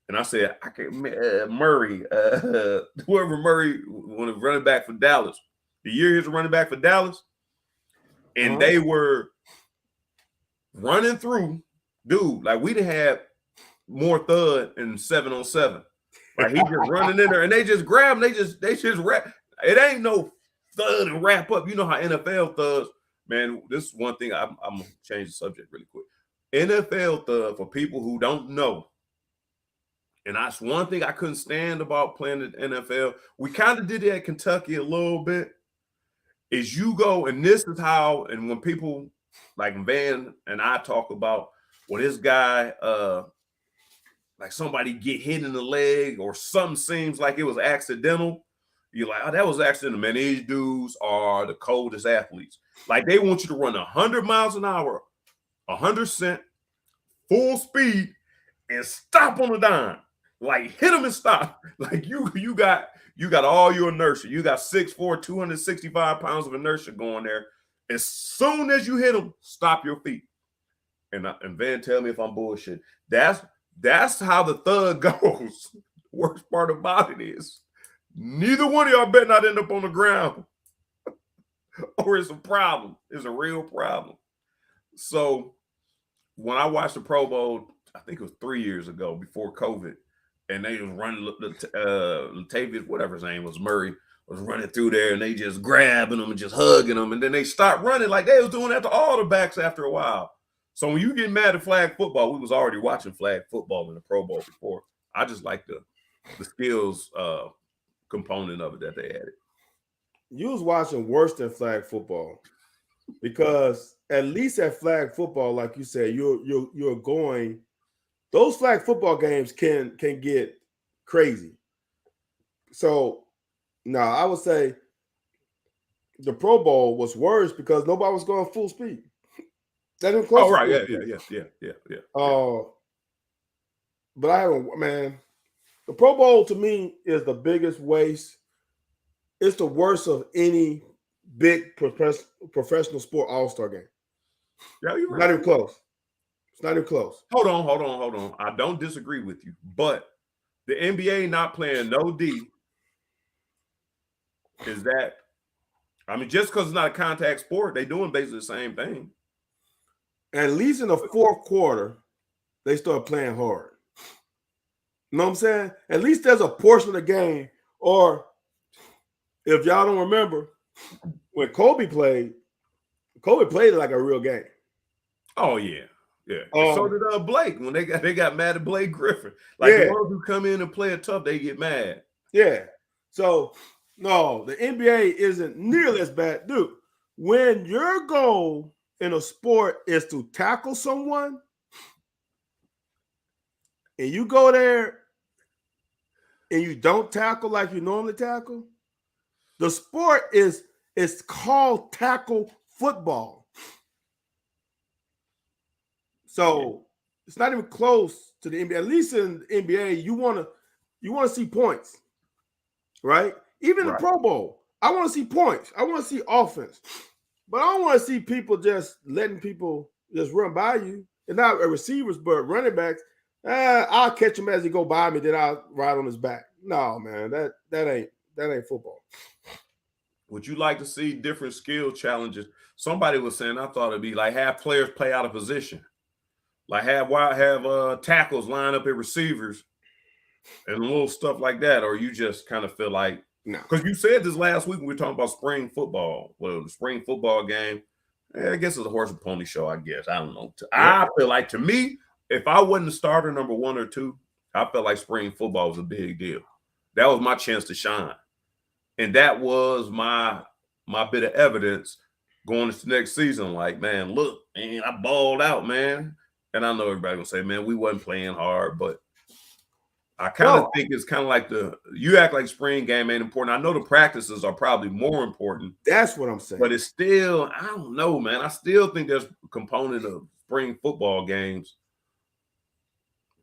and I said, I can't Murray, whoever Murray, when a running back for Dallas, the year he's a running back for Dallas, and they were running through, dude. Like we didn't have more thud in 7-on-7. Like he just running in there, and they just grab him. They just wrap. It ain't no thud and wrap up. You know how NFL thuds, man. This is one thing I'm gonna change the subject really quick. NFL thud, for people who don't know, and that's one thing I couldn't stand about playing the NFL. We kind of did it at Kentucky a little bit. Is you go, and this is how, and when people like Van and I talk about, well, this guy, like somebody get hit in the leg or something seems like it was accidental. You're like, oh, that was accidental, man. These dudes are the coldest athletes. Like they want you to run 100 miles an hour, 100% full speed, and stop on a dime. Like hit them and stop. Like you got all your inertia. You got 6'4", 265 pounds of inertia going there. As soon as you hit them, stop your feet. And Van, tell me if I'm bullshit. That's how the thug goes. The worst part about it is neither one of y'all better not end up on the ground. Or it's a problem. It's a real problem. So when I watched the Pro Bowl, I think it was 3 years ago before COVID, and they was running Latavius, whatever his name was, Murray, was running through there, and they just grabbing them and just hugging them, and then they stopped running like they was doing that to all the backs after a while. So when you get mad at flag football, we was already watching flag football in the Pro Bowl before. I just like the skills component of it that they added. You was watching worse than flag football, because at least at flag football, like you said, you're going. Those flag football games can get crazy. So now I would say the Pro Bowl was worse because nobody was going full speed. That didn't close. Oh, right. Yeah. But I haven't, man. The Pro Bowl to me is the biggest waste. It's the worst of any big professional sport all-star game. Yeah, you're right. Not even close. It's not even close. Hold on. I don't disagree with you, but the NBA not playing no D is that, I mean, just because it's not a contact sport, they doing basically the same thing. At least in the fourth quarter, they start playing hard. You know what I'm saying? At least there's a portion of the game. Or if y'all don't remember, when Kobe played it like a real game. Oh, yeah. So did Blake when they got mad at Blake Griffin. Like the ones who come in and play it tough, they get mad. Yeah. So no, the NBA isn't nearly as bad. Dude, when your goal in a sport is to tackle someone, and you go there and you don't tackle like you normally tackle, the sport is called tackle football. So it's not even close to the NBA. At least in the NBA, you want to see points, right? Even the Pro Bowl, I want to see points. I want to see offense. But I don't want to see people just letting people just run by you. And not receivers, but running backs. I'll catch him as he go by me, then I'll ride on his back. No, man, that ain't football. Would you like to see different skill challenges? Somebody was saying, I thought it'd be like have players play out of position. Like have tackles line up at receivers and little stuff like that. Or you just kind of feel like, no. Because you said this last week when we were talking about spring football. Well, the spring football game, I guess it's a horse and pony show, I guess. I don't know. I feel like, to me, if I wasn't the starter number 1 or 2, I felt like spring football was a big deal. That was my chance to shine. And that was my bit of evidence going into next season. Like, man, look, man, I balled out, man. And I know everybody gonna say, man, we wasn't playing hard, but I kind of think it's kind of like you act like spring game ain't important. I know the practices are probably more important. That's what I'm saying. But it's still, I don't know, man. I still think there's a component of spring football games,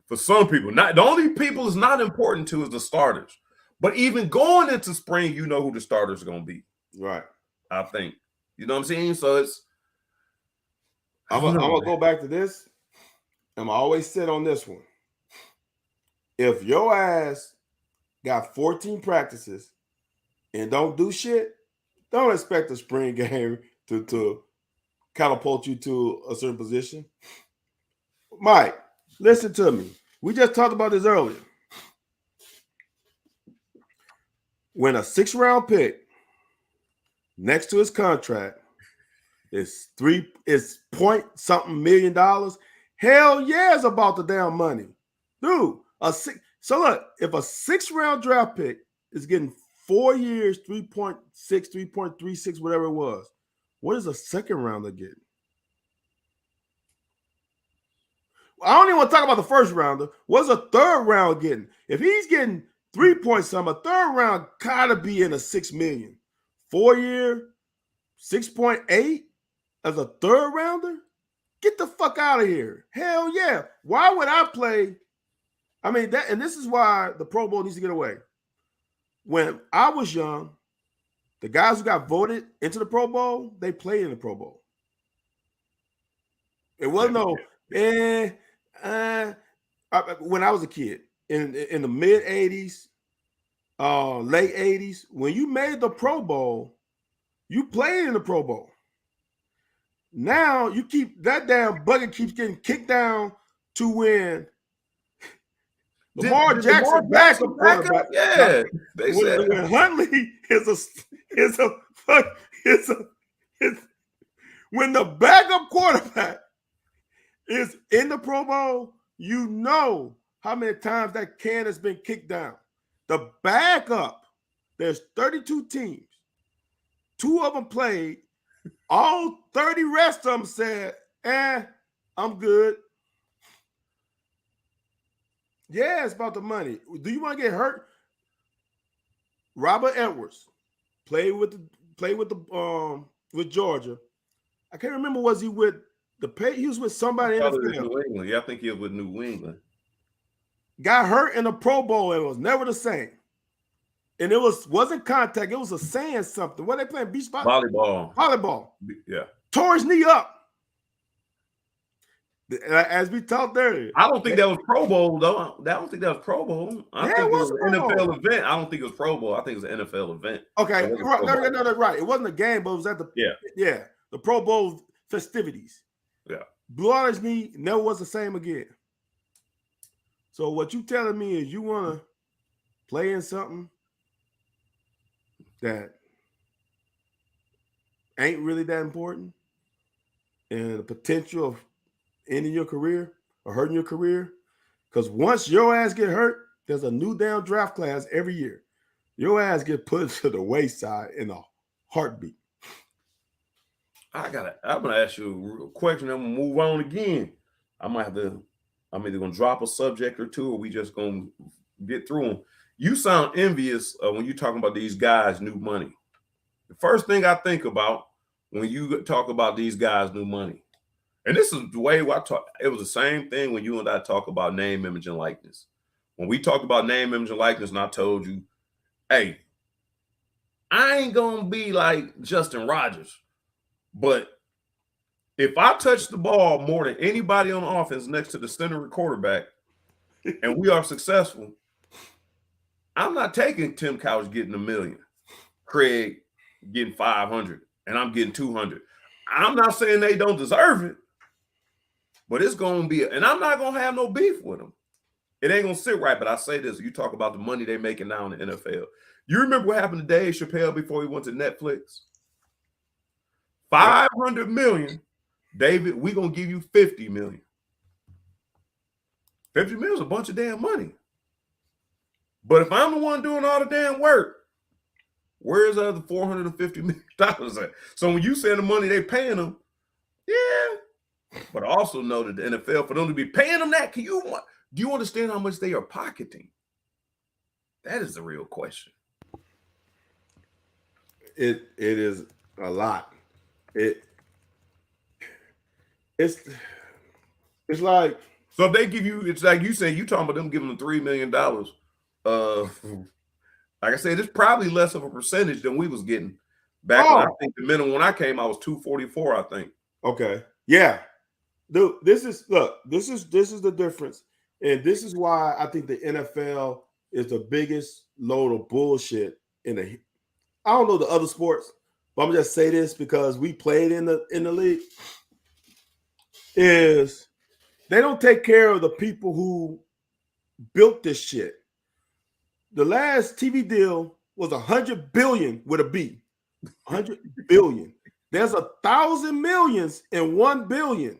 for some people, not the only people it's not important to is the starters. But even going into spring, you know who the starters are going to be. Right. I think. You know what I'm saying? So it's. I'm going to go back to this. I'm always sit on this one. If your ass got 14 practices and don't do shit, don't expect a spring game to catapult you to a certain position. Mike, listen to me. We just talked about this earlier. When a 6th-round pick next to his contract is point something million dollars, hell yeah, it's about the damn money. Dude, so look, if a 6th-round draft pick is getting 4 years, 3.6, 3.36, whatever it was, what is a 2nd-rounder getting? I don't even want to talk about the 1st-rounder. What's a 3rd-round getting? If he's getting 3 point something, a 3rd round gotta be in a 6 million. 4 year, 6.8 as a 3rd rounder? Get the fuck out of here. Hell yeah. Why would I play? I mean, that, and this is why the Pro Bowl needs to get away. When I was young, the guys who got voted into the Pro Bowl, they played in the Pro Bowl. It wasn't when I was a kid in the mid 80s, late 80s, when you made the Pro Bowl, you played in the Pro Bowl. Now you keep that damn bucket keeps getting kicked down to win. Lamar Jackson backup quarterback. Yeah, they said when Huntley when the backup quarterback is in the Pro Bowl, you know how many times that can has been kicked down. The backup, there's 32 teams. 2 of them played. All 30 rest of them said, I'm good. Yeah, it's about the money. Do you want to get hurt? Robert Edwards played with Georgia. I can't remember, was he with he was with somebody in the field. New England. Yeah, I think he was with New England. Got hurt in the Pro Bowl and it was never the same. And it wasn't contact, it was a saying something. What they playing? Beach volleyball. Yeah. Tore his knee up. As we talked earlier. I don't think that was Pro Bowl, though. I don't think that was Pro Bowl. I think it was an NFL event. I don't think it was Pro Bowl. I think it was an NFL event. Okay, right. No, right. It wasn't a game, but it was at the the Pro Bowl festivities. Yeah. Blew out his knee, never was the same again. So what you telling me is you want to play in something that ain't really that important, and the potential of ending your career or hurting your career? Because once your ass get hurt, there's a new damn draft class every year. Your ass get put to the wayside in a heartbeat. I'm gonna ask you a question. I'm gonna move on again. I'm either gonna drop a subject or two, or we just gonna get through them. You sound envious when you're talking about these guys' new money. The first thing I think about when you talk about these guys' new money, and this is the way I talk. It was the same thing when you and I talk about name, image, and likeness. When we talked about name, image, and likeness, and I told you, hey, I ain't gonna be like Justin Rogers, but if I touch the ball more than anybody on offense next to the center quarterback, and we are successful, I'm not taking Tim Couch getting $1 million, Craig getting 500, and I'm getting 200. I'm not saying they don't deserve it, but it's going to be, and I'm not going to have no beef with them. It ain't going to sit right, but I say this, you talk about the money they making now in the NFL. You remember what happened to Dave Chappelle before he went to Netflix? $500 million. David, we're going to give you $50 million. $50 million is a bunch of damn money. But if I'm the one doing all the damn work, where's the other $450 million at? So when you say the money they paying them, yeah. But I also know that the NFL, for them to be paying them that, do you understand how much they are pocketing? That is the real question. It is a lot. It's like, so if they give you, it's like you say, you talking about them giving them $3 million. Like I said, it's probably less of a percentage than we was getting back when I think the minimum when I came, I was 244, I think. Okay. Yeah. Dude, this is the difference. And this is why I think the NFL is the biggest load of bullshit in the I don't know the other sports, but I'm gonna just say this because we played in the league. Is they don't take care of the people who built this shit. The last TV deal was 100 billion with a B. 100 billion. There's 1,000 millions in 1 billion.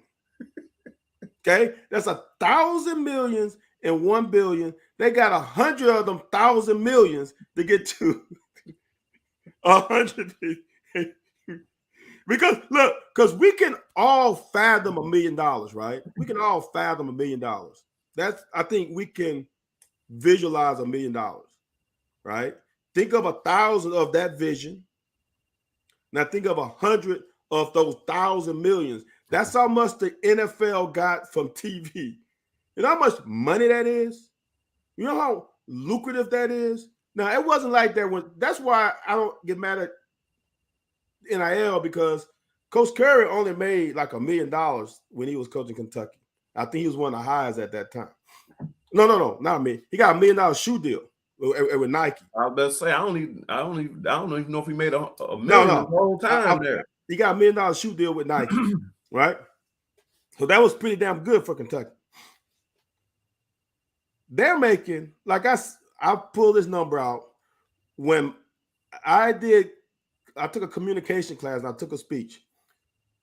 Okay, that's 1,000 millions in 1 billion. They got 100 of them 1,000 millions to get to 100. Because look, because we can all fathom $1 million, right? We can all fathom $1 million. That's I think we can visualize $1 million, right? Think of 1,000 of that vision. Now think of 100 of those 1,000 millions. That's how much the NFL got from TV. You know how much money that is? You know how lucrative that is? Now, it wasn't like that when that's why I don't get mad at NIL because Coach Curry only made like $1 million when he was coaching Kentucky. I think he was one of the highest at that time. No, not me. He got $1 million shoe deal with Nike. I was about to say I don't even know if he made a million the whole time there. He got $1 million shoe deal with Nike, right? So that was pretty damn good for Kentucky. They're making like I pulled this number out when I took a communication class and I took a speech.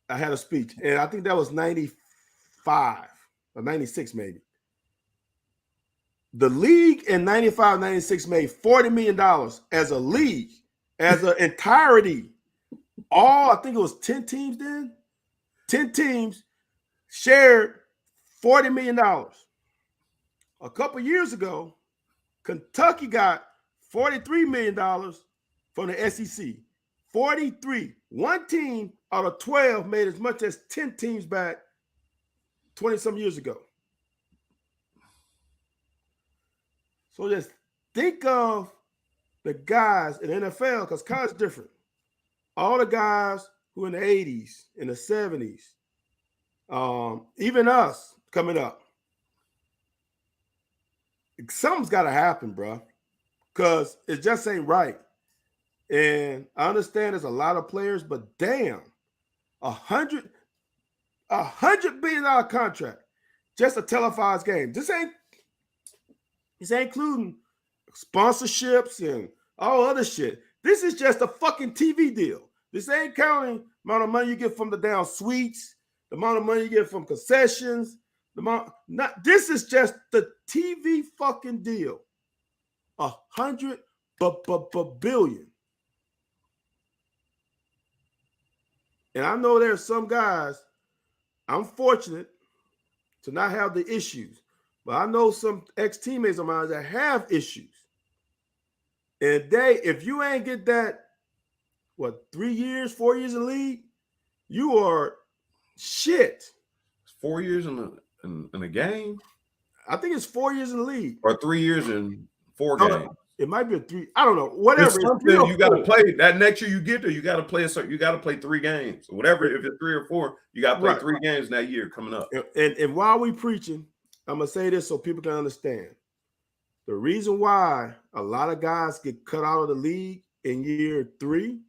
I had a speech, and I think that was 95 or 96 maybe. The league in 95, 96 made $40 million as a league, as an entirety. I think it was 10 teams then. 10 teams shared $40 million. A couple years ago, Kentucky got $43 million from the SEC. 43. One team out of 12 made as much as 10 teams back 20-some years ago. So just think of the guys in the NFL, because college is different. All the guys who in the 80s, in the 70s, even us coming up. Something's got to happen, bro, because it just ain't right. And I understand there's a lot of players, but damn, $100 billion contract just a televised game. This ain't including sponsorships and all other shit. This is just a fucking TV deal. This ain't counting the amount of money you get from the down suites, the amount of money you get from concessions. This is just the TV fucking deal. $100 billion. And I know there's some guys, I'm fortunate to not have the issues, but I know some ex-teammates of mine that have issues. And if you ain't get that, 4 years in the league, you are shit. 4 years in a game? I think it's 4 years in the league. Or 3 years in 4 games. It might be a 3. I don't know. Whatever. It's something you got to play. That next year you get there, you got to play you got to play 3 games. Or whatever, if it's 3 or 4, you got to play 3 games that year coming up. And while we preaching, I'm going to say this so people can understand. The reason why a lot of guys get cut out of the league in year 3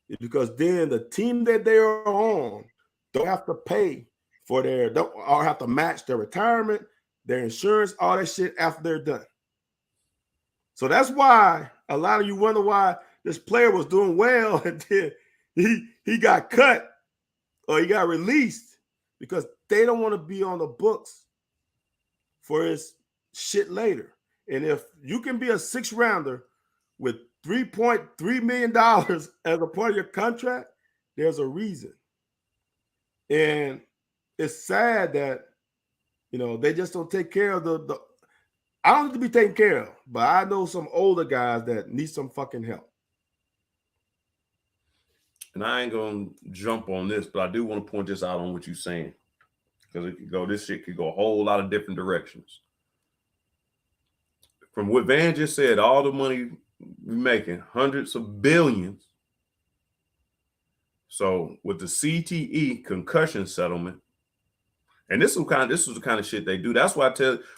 is because then the team that they are on don't have to pay for or have to match their retirement, their insurance, all that shit after they're done. So that's why a lot of you wonder why this player was doing well and then he got cut or he got released, because they don't want to be on the books for his shit later. And if you can be a 6th rounder with $3.3 million as a part of your contract, there's a reason. And it's sad that, they just don't take care of the I don't need to be taken care of, but I know some older guys that need some fucking help. And I ain't going to jump on this, but I do want to point this out on what you're saying. because it could go. This shit could go a whole lot of different directions. From what Van just said, all the money we're making, hundreds of billions. So with the CTE concussion settlement, and this was the kind of shit they do. That's why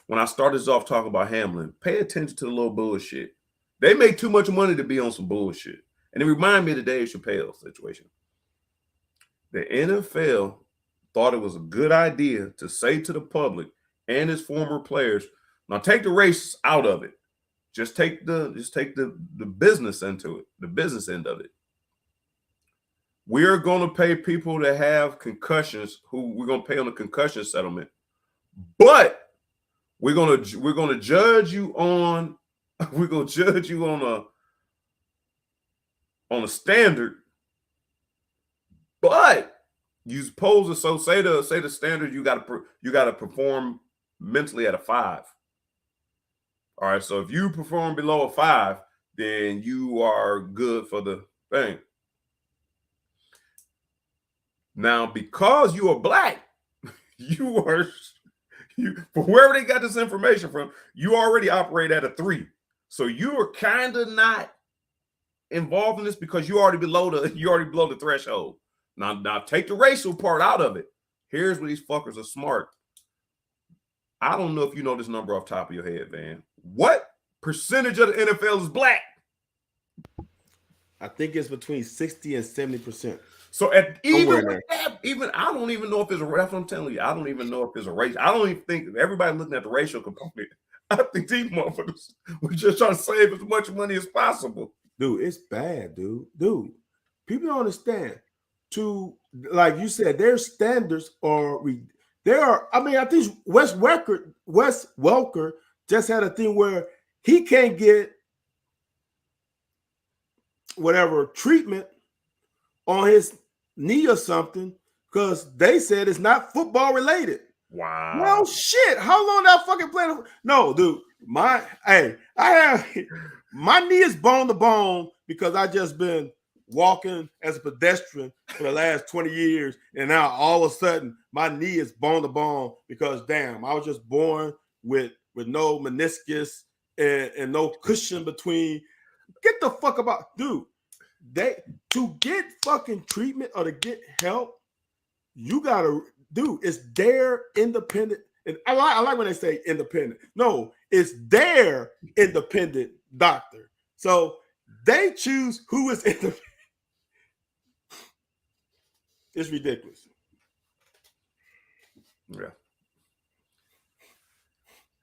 when I started this off talking about Hamlin, pay attention to the little bullshit. They make too much money to be on some bullshit. And it reminded me of the Dave Chappelle situation. The NFL thought it was a good idea to say to the public and his former players, now take the race out of it. Just take the business into it, the business end of it. We are going to pay people that have concussions who we're going to pay on the concussion settlement, but we're going to judge you on a standard, but you supposed to say the standard you got to perform mentally at a 5. All right, so if you perform below a 5, then you are good for the thing. Now, because you are black, for wherever they got this information from, you already operate at a 3. So you are kind of not involved in this because you already below the threshold. Now take the racial part out of it. Here's where these fuckers are smart. I don't know if you know this number off the top of your head, man. What percentage of the NFL is black? I think it's between 60 and 70%. So even I don't even know if it's a race. That's what I'm telling you. I don't even know if it's a race. I don't even think everybody looking at the racial component. I think these motherfuckers were just trying to save as much money as possible. Dude, it's bad, dude. People don't understand. Like you said, their standards are I mean, I think Wes Welker just had a thing where he can't get whatever treatment on his knee or something because they said it's not football related. Wow. Well, shit. How long did I fucking play? No, dude. My knee is bone to bone because I just been walking as a pedestrian for the last 20 years, and now all of a sudden my knee is bone to bone because damn, I was just born with no meniscus and no cushion between. Get the fuck about, dude. To get fucking treatment or to get help, you gotta, dude, it's their independent. And I like when they say independent. No, it's their independent doctor. So they choose who is independent. It's ridiculous. Yeah.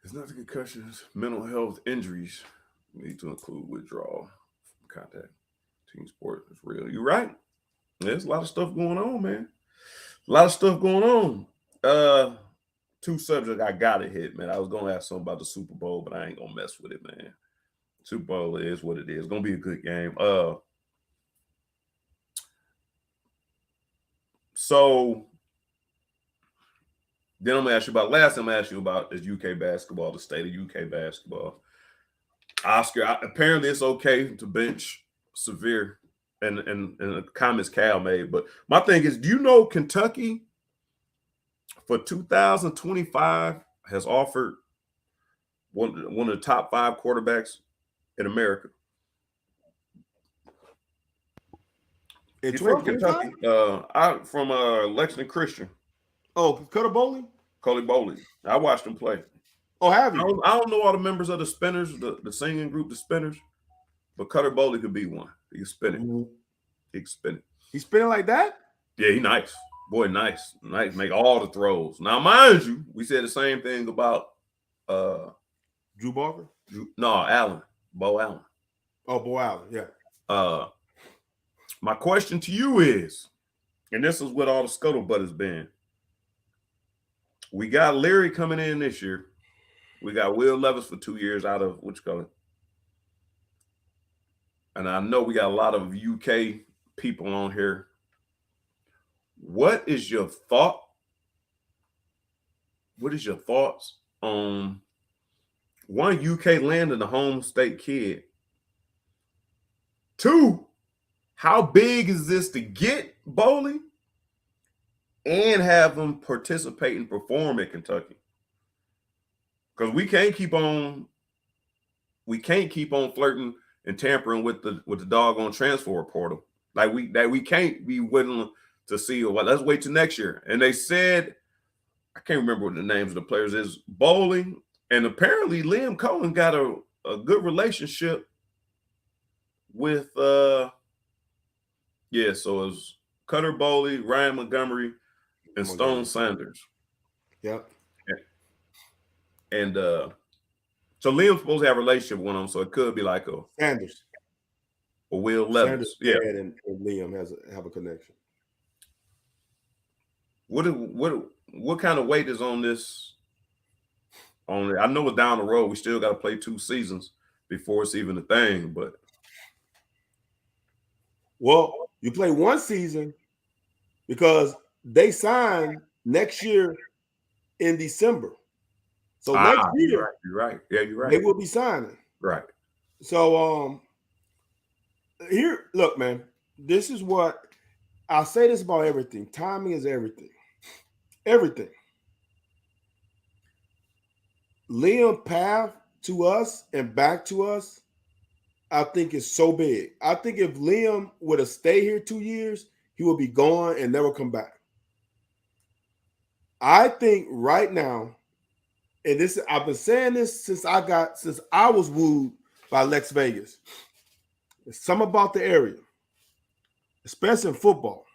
It's not the concussions, mental health injuries need to include withdrawal from contact. Team sport is real. You're right. There's a lot of stuff going on, man. A lot of stuff going on. 2 subjects I gotta hit, man. I was gonna ask something about the Super Bowl, but I ain't gonna mess with it, man. Super Bowl is what it is. It's gonna be a good game. So then I'm gonna ask you about last time I asked you about is UK basketball, the state of UK basketball. Oscar, apparently it's okay to bench Severe and the comments Cal made. But my thing is, do you know Kentucky for 2025 has offered one of the top 5 quarterbacks in America? He's from Kentucky. From Lexington Christian. Oh, Coley Bowley. I watched him play. Oh, have you? I don't know all the members of the Spinners, the singing group, the Spinners, but Cutter Bowley could be one. He can spin it. Mm-hmm. He can spin it. He's spinning like that? Yeah, he nice. Boy, nice. Make all the throws. Now, mind you, we said the same thing about Drew Barker? Allen. Bo Allen. Oh, Bo Allen, yeah. My question to you is, and this is what all the scuttlebutt has been. We got Leary coming in this year. We got Will Levis for 2 years out of which color? And I know we got a lot of UK people on here. What is your thought? What is your thoughts on one, UK landing the home state kid? 2, how big is this to get Bowley? and have them participate and perform at Kentucky. Because we can't keep on flirting and tampering with the doggone transfer portal. Like we can't be willing to see. Well, let's wait till next year. And they said, I can't remember what the names of the players is. Bowling, and apparently Liam Cohen got a good relationship with yeah. So it's Cutter Bowley, Ryan Montgomery, and Stone Sanders. Yep. And so Liam's supposed to have a relationship with them, so it could be like a Sanders. or Will Levis. Sanders, yeah, and Liam have a connection. What kind of weight is on this? I know it's down the road. We still got to play 2 seasons before it's even a thing. But well, you play 1 season because they sign next year in December. So next year, you're right. Yeah, you're right. They will be signing. Right. So here, look, man. This is what I say. This about everything. Timing is everything. Everything. Liam path to us and back to us, I think is so big. I think if Liam would have stayed here 2 years, he would be gone and never come back. I think right now, and this I've been saying this since I was wooed by Lex Vegas. There's something about the area, especially in football.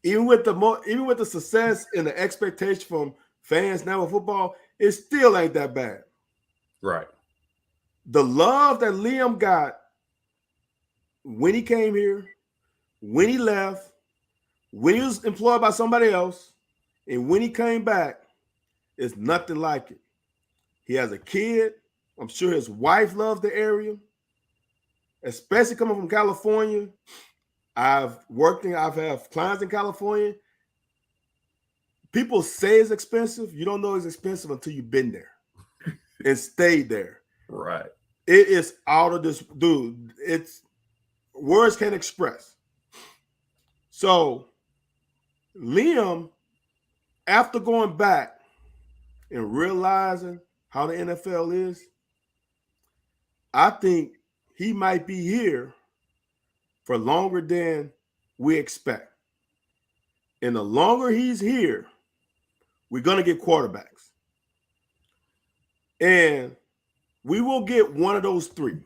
Even with the success and the expectation from fans now in football, it still ain't that bad. Right. The love that Liam got when he came here, when he left, when he was employed by somebody else, and when he came back, is nothing like it. He has a kid. I'm sure his wife loves the area, especially coming from California. I've had clients in California. People say it's expensive. You don't know it's expensive until you've been there and stayed there. Right. It is out of this, dude. It's words can't express. So Liam, after going back and realizing how the NFL is, I think he might be here for longer than we expect. And the longer he's here, we're going to get quarterbacks. And we will get one of those 3.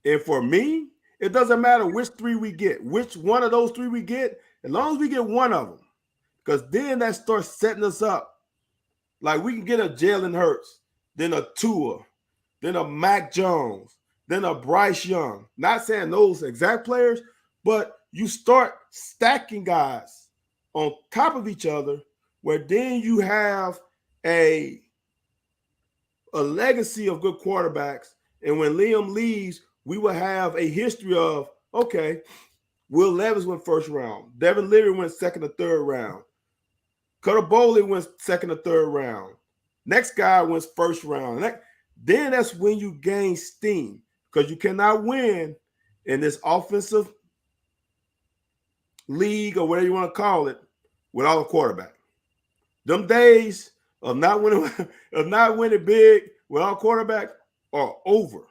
And for me, it doesn't matter which 3 we get, which one of those 3 we get, as long as we get one of them. Because then that starts setting us up. Like we can get a Jalen Hurts, then a Tua, then a Mac Jones, then a Bryce Young. Not saying those exact players, but you start stacking guys on top of each other where then you have a legacy of good quarterbacks. And when Liam leaves, we will have a history of, okay, Will Levis went first round. Devin Leary went second or third round. Cutter Bowley went second or third round. Next guy went first round. Then that's when you gain steam because you cannot win in this offensive league or whatever you want to call it without a quarterback. Them days of not winning big without a quarterback are over.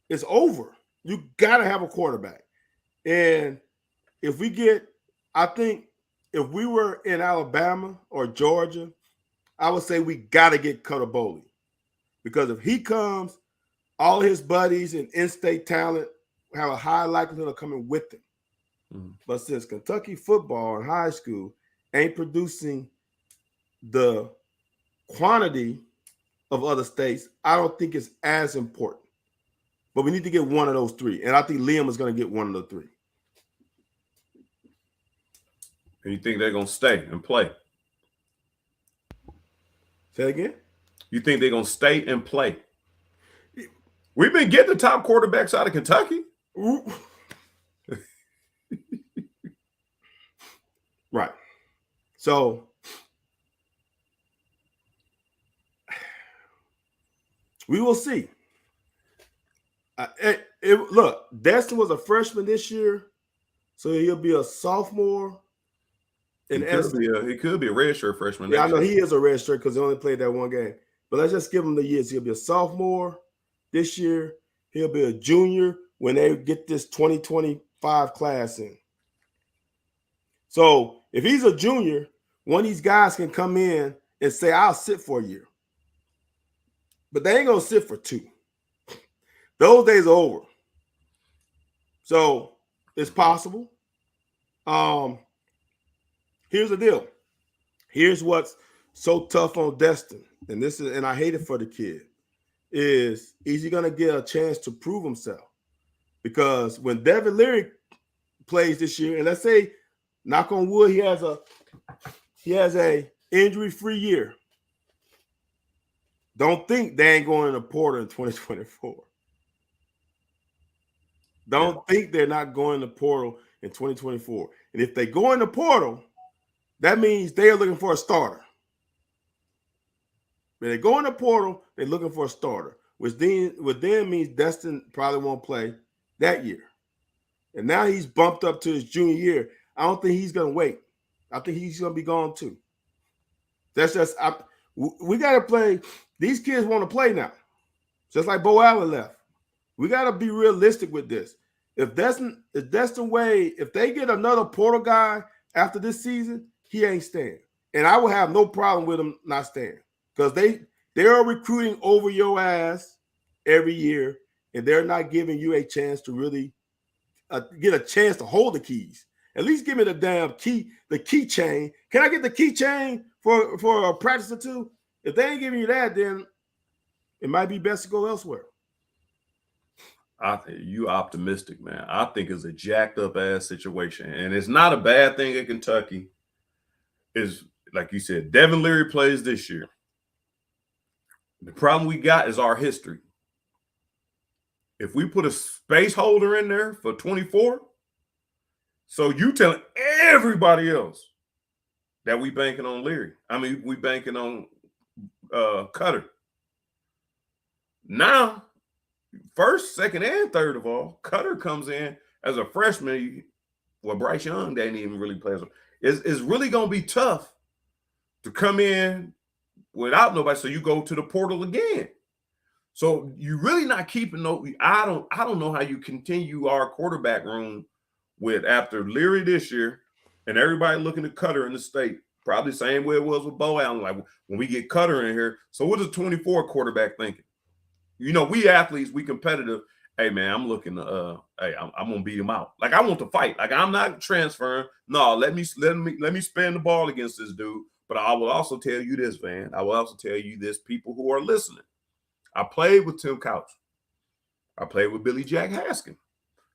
It's over. You got to have a quarterback. And I think if we were in Alabama or Georgia, I would say we got to get Cutter Bowley. Because if he comes, all his buddies and in-state talent have a high likelihood of coming with him. Mm-hmm. But since Kentucky football in high school ain't producing the quantity of other states, I don't think it's as important. But we need to get one of those 3. And I think Liam is going to get one of the 3. And you think they're going to stay and play? Say that again? You think they're going to stay and play? We've been getting the top quarterbacks out of Kentucky. Right. So we will see. Look, Destin was a freshman this year. So he'll be a sophomore He in could essence. be a redshirt freshman Yeah, I next know year. he is a red shirt because he only played that one game. But let's just give him the years. He'll be a sophomore this year. He'll be a junior when they get this 2025 class in. So if he's a junior, one of these guys can come in and say, I'll sit for a year. But they ain't going to sit for 2. Those days are over. So it's possible. Here's the deal. Here's what's so tough on Destin, and I hate it for the kid, is he gonna get a chance to prove himself? Because when Devin Leary plays this year, and let's say, knock on wood, he has a injury-free year. Don't think they ain't going in the portal in 2024. Don't think they're not going in the portal in 2024. And if they go in the portal, that means they are looking for a starter. When they go in the portal, they're looking for a starter, which then means Destin probably won't play that year. And now he's bumped up to his junior year. I don't think he's going to wait. I think he's going to be gone too. That's just we got to play. These kids want to play now, just like Bo Allen left. We got to be realistic with this. If Destin Wade, if they get another portal guy after this season, he ain't staying. And I would have no problem with him not staying because they are recruiting over your ass every year, and they're not giving you a chance to really get a chance to hold the keys. At least give me the damn key, the keychain. Can I get the keychain for a practice or 2? If they ain't giving you that, then it might be best to go elsewhere. I think you optimistic, man. I think it's a jacked up ass situation, and it's not a bad thing in Kentucky. Is like you said, Devin Leary plays this year. The problem we got is our history. If we put a space holder in there for 24, so you telling everybody else that we banking on Leary. I mean, we banking on Cutter. Now, first, second, and third of all, Cutter comes in as a freshman. Well, Bryce Young didn't even really play. It's really going to be tough to come in without nobody. So you go to the portal again. So you're really not keeping no. I don't know how you continue our quarterback room with after Leary this year and everybody looking at Cutter in the state. Probably the same way it was with Bo Allen. Like when we get Cutter in here. So what is 24 quarterback thinking? You know, we athletes, we competitive. Hey man, I'm looking to I'm gonna beat him out. Like I want to fight. Like I'm not transferring. No, let me spin the ball against this dude. But I will also tell you this, man. I will also tell you this, people who are listening. I played with Tim Couch. I played with Billy Jack Haskin.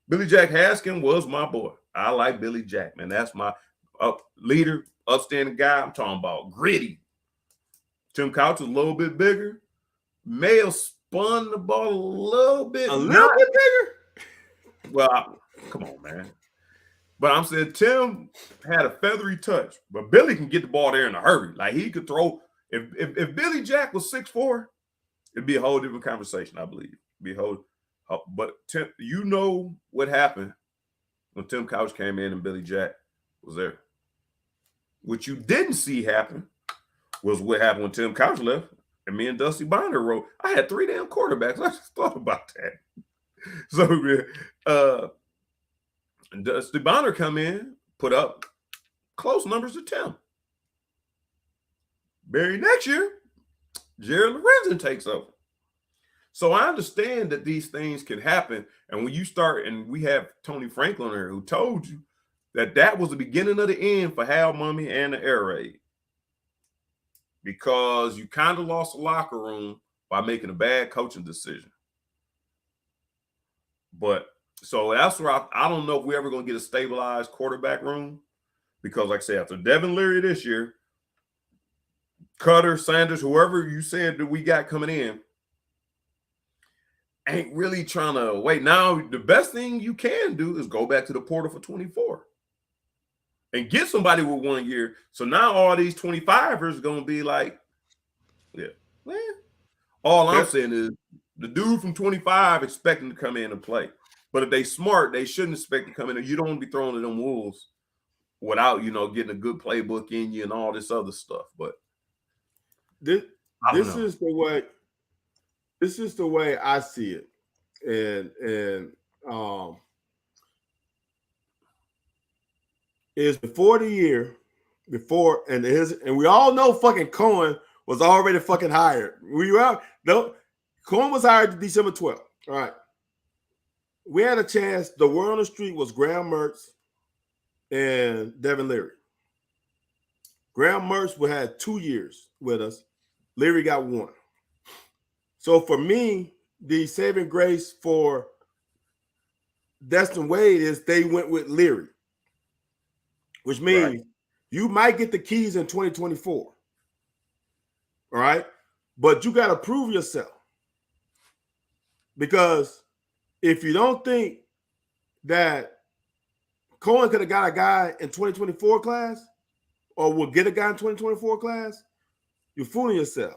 Billy Jack Haskin was my boy. I like Billy Jack, man. That's my leader, upstanding guy. I'm talking about gritty. Tim Couch was a little bit bigger. May have spun the ball a little bit bigger? Well, come on, man. But I'm saying Tim had a feathery touch, but Billy can get the ball there in a hurry. Like he could throw. If Billy Jack was 6'4", it'd be a whole different conversation, I believe. But Tim, you know what happened when Tim Couch came in and Billy Jack was there. What you didn't see happen was what happened when Tim Couch left and me and Dusty Binder wrote. I had 3 damn quarterbacks. I just thought about that. So Dusty Binder come in, put up close numbers to Tim. Very next year, Jared Lorenzen takes over. So I understand that these things can happen. And when you start, and we have Tony Franklin there who told you that was the beginning of the end for Hal Mummy and the Air Raid. Because you kind of lost the locker room by making a bad coaching decision. But so that's where I don't know if we're ever going to get a stabilized quarterback room. Because like I said, after Devin Leary this year, Cutter, Sanders, whoever you said that we got coming in, ain't really trying to wait. Now, the best thing you can do is go back to the portal for 24 and get somebody with 1 year. So now all these 25ers are going to be like, yeah, man. All I'm saying is the dude from 25 expecting to come in and play. But if they smart, they shouldn't expect to come in. You don't want to be thrown to them wolves without, getting a good playbook in you and all this other stuff. But this I don't know. This is the way I see it. And is before the year, and we all know fucking Cohen was already fucking hired. Cohen was hired December 12th. All right. We had a chance. The word on the street was Graham Mertz and Devin Leary. Graham Mertz had 2 years with us. Leary got 1. So for me, the saving grace for Destin Wade is they went with Leary, which means you might get the keys in 2024. All right. But you got to prove yourself. Because if you don't think that Cohen could have got a guy in 2024 class or will get a guy in 2024 class, you're fooling yourself.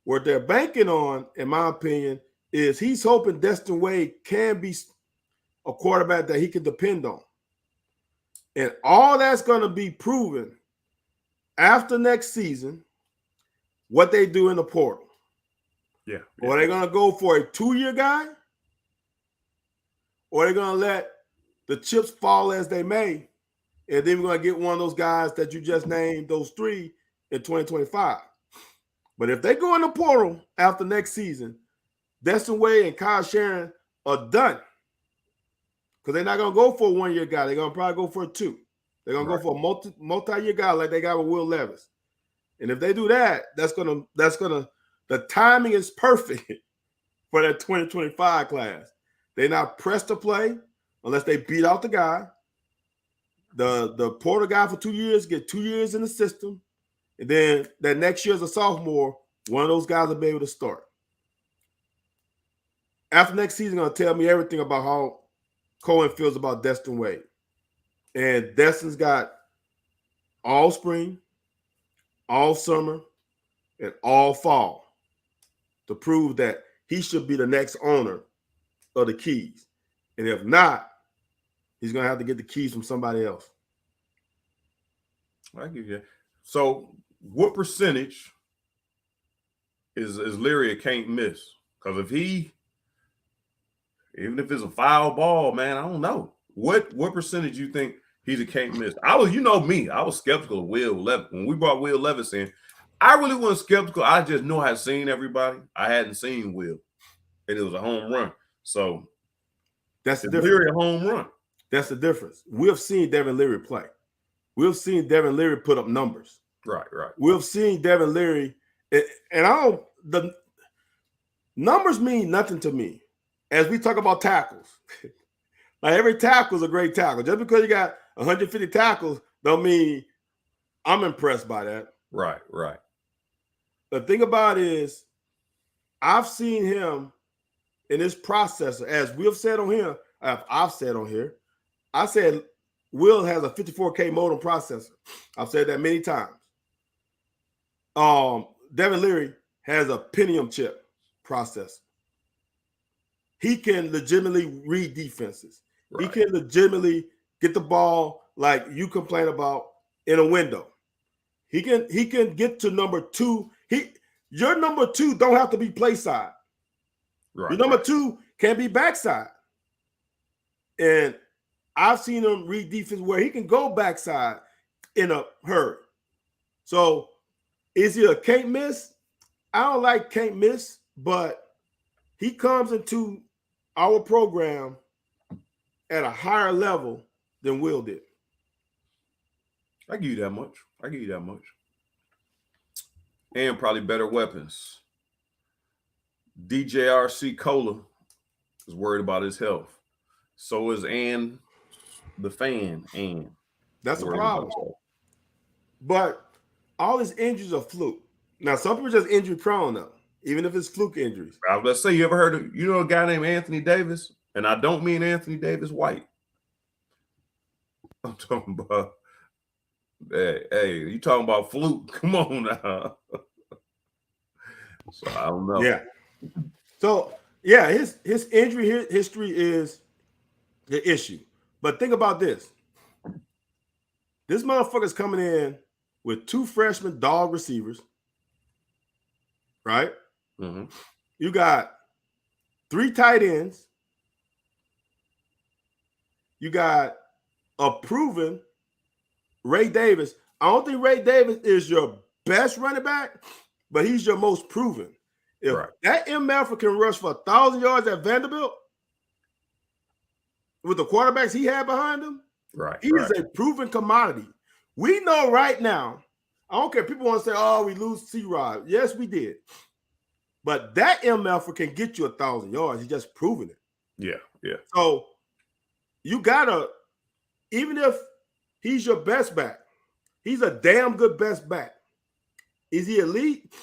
What they're banking on, in my opinion, is he's hoping Destin Wade can be a quarterback that he can depend on. And all that's going to be proven after next season, what they do in the portal. Yeah. Or they're going to go for a 2-year guy, or they're going to let the chips fall as they may, and then we're going to get one of those guys that you just named, those 3, in 2025. But if they go in the portal after next season, Destin Wade and Kyle Sharon are done. Because they're not going to go for a 1-year guy. They're going to probably go for a 2. They're going to go for a multi-year guy like they got with Will Levis. And if they do that, the timing is perfect for that 2025 class. They're not pressed to play unless they beat out the guy. The portal guy for 2 years get 2 years in the system. And then that next year as a sophomore, one of those guys will be able to start. After next season, going to tell me everything about how Cohen feels about Destin Wade. And Destin's got all spring, all summer, and all fall to prove that he should be the next owner of the keys. And if not, he's going to have to get the keys from somebody else. I give you. So what percentage is Leary a can't miss? Because even if it's a foul ball, man, I don't know. What percentage you think he's a can't miss? I was skeptical of Will Levis. When we brought Will Levis in, I really wasn't skeptical. I just knew I had seen everybody. I hadn't seen Will. And it was a home run. So that's the difference. Leary a home run. That's the difference. We've seen Devin Leary play. We've seen Devin Leary put up numbers. Right. We've seen Devin Leary, and the numbers mean nothing to me. As we talk about tackles, like every tackle is a great tackle. Just because you got 150 tackles don't mean I'm impressed by that. Right. The thing about it is, I've seen him in this process, as we've said on here, I've said on here, I said Will has a 54K modem processor. I've said that many times. Devin Leary has a Pentium chip processor. He can legitimately read defenses. Right. He can legitimately get the ball like you complain about in a window. He can get to number 2. Your number 2 don't have to be play side. Right. Your number 2 can be backside. And I've seen him read defense where he can go backside in a hurry. So is he a can't miss? I don't like can't miss, but he comes into our program at a higher level than Will did. I give you that much. And probably better weapons. DJRC Cola is worried about his health. So is Ann, the fan, Ann. That's a problem. But all his injuries are fluke. Now, some people are just injury prone, though, even if it's fluke injuries. I was going to say, you ever heard of, a guy named Anthony Davis? And I don't mean Anthony Davis White. I'm talking about, hey, you talking about fluke? Come on now. So I don't know. Yeah. So, yeah, his injury history is the issue. But think about this. This motherfucker's coming in with 2 freshman dog receivers, right? Mm-hmm. You got 3 tight ends. You got a proven Ray Davis. I don't think Ray Davis is your best running back, but he's your most proven. If that MF can rush for 1,000 yards at Vanderbilt with the quarterbacks he had behind him, he is a proven commodity. We know right now, I don't care. People want to say, oh, we lose C-Rod. Yes, we did. But that MF can get you 1,000 yards. He's just proven it. Yeah. So you got to, even if he's your best back, he's a damn good best back. Is he elite?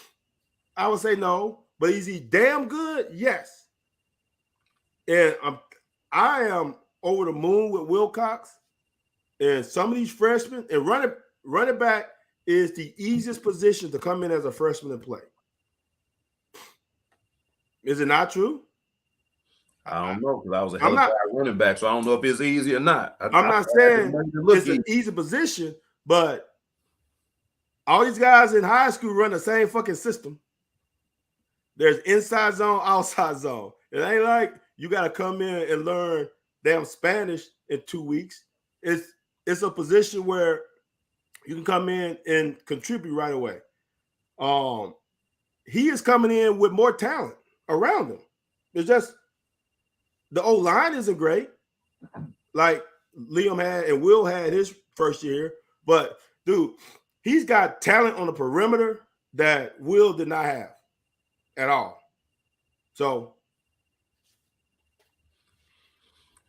I would say no. But is he damn good? Yes. And I am over the moon with Wilcox. And some of these freshmen, and running back is the easiest position to come in as a freshman and play. Is it not true? I don't know, because I was a hell of a running back, so I don't know if it's easy or not. I'm not saying it's an easy position, but all these guys in high school run the same fucking system. There's inside zone, outside zone. It ain't like you got to come in and learn damn Spanish in 2 weeks. It's a position where you can come in and contribute right away. He is coming in with more talent around him. It's just the O-line isn't great, like Liam had and Will had his first year. But, dude, he's got talent on the perimeter that Will did not have at all. So.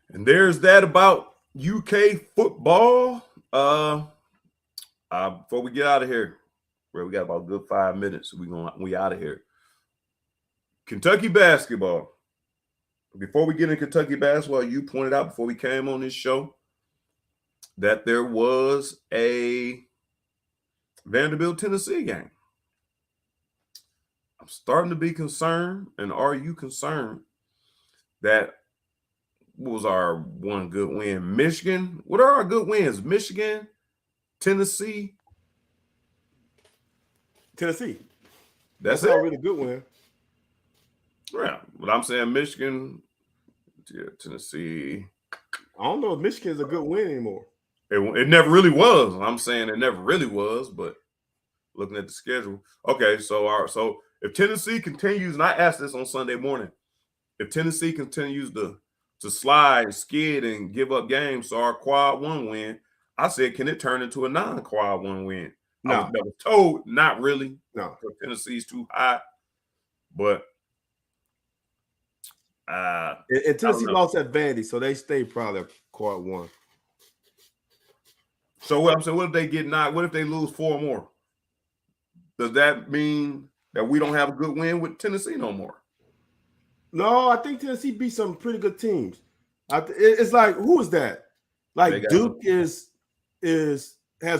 And there's that about UK football. Before we get out of here, where we got about a good 5 minutes, we out of here. Kentucky basketball. Before we get into Kentucky basketball, you pointed out before we came on this show that there was a Vanderbilt-Tennessee game. I'm starting to be concerned, and are you concerned that what was our one good win? Michigan. What are our good wins? Michigan, Tennessee. That's a really good win. Yeah, but I'm saying Michigan, Tennessee. I don't know if Michigan's a good win anymore. It never really was. I'm saying it never really was, but looking at the schedule. Okay, so if Tennessee continues, and I asked this on Sunday morning, if Tennessee continues to slide, skid, and give up games, so our quad one win, I said, can it turn into a non-quad one win? No. I was told not really. No. Tennessee's too high. But and Tennessee lost at Vandy, so they stayed probably quad one. So what I'm saying, what if they get knocked? What if they lose 4 more? Does that mean that we don't have a good win with Tennessee no more? No, I think Tennessee beat some pretty good teams. It's like, who is that? Like Duke has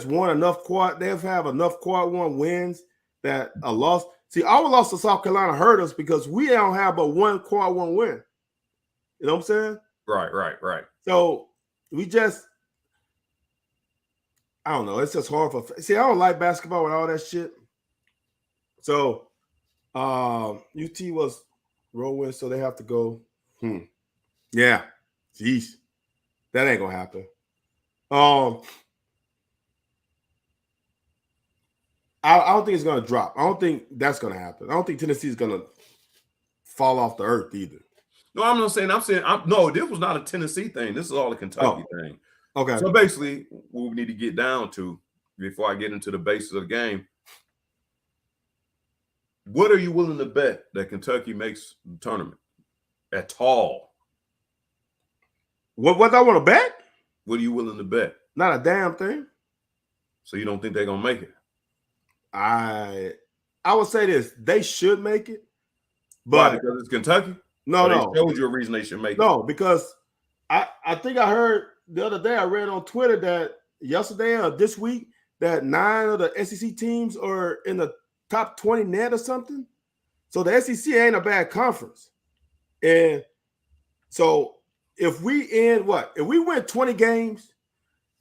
won enough quad. They have enough quad one wins that a loss. See, our loss to South Carolina hurt us because we don't have but one quad one win. You know what I'm saying? Right. So we just, I don't know. It's just hard for. See, I don't like basketball with all that shit. So, UT was road win, so they have to go. Yeah, jeez, that ain't gonna happen. I don't think it's gonna drop. I don't think that's gonna happen. I don't think Tennessee's gonna fall off the earth either. No, I'm not saying. No, this was not a Tennessee thing. This is all a Kentucky thing. Okay. So basically, what we need to get down to before I get into the basics of the game, what are you willing to bet that Kentucky makes the tournament at all? What I want to bet? What are you willing to bet? Not a damn thing. So you don't think they're gonna make it? I would say this: they should make it, but why? Because it's Kentucky. No. They showed you a reason they should make it. No, because I think I heard the other day. I read on Twitter that yesterday or this week that 9 of the SEC teams are in the top 20 net or something. So the SEC ain't a bad conference, and so if we win 20 games,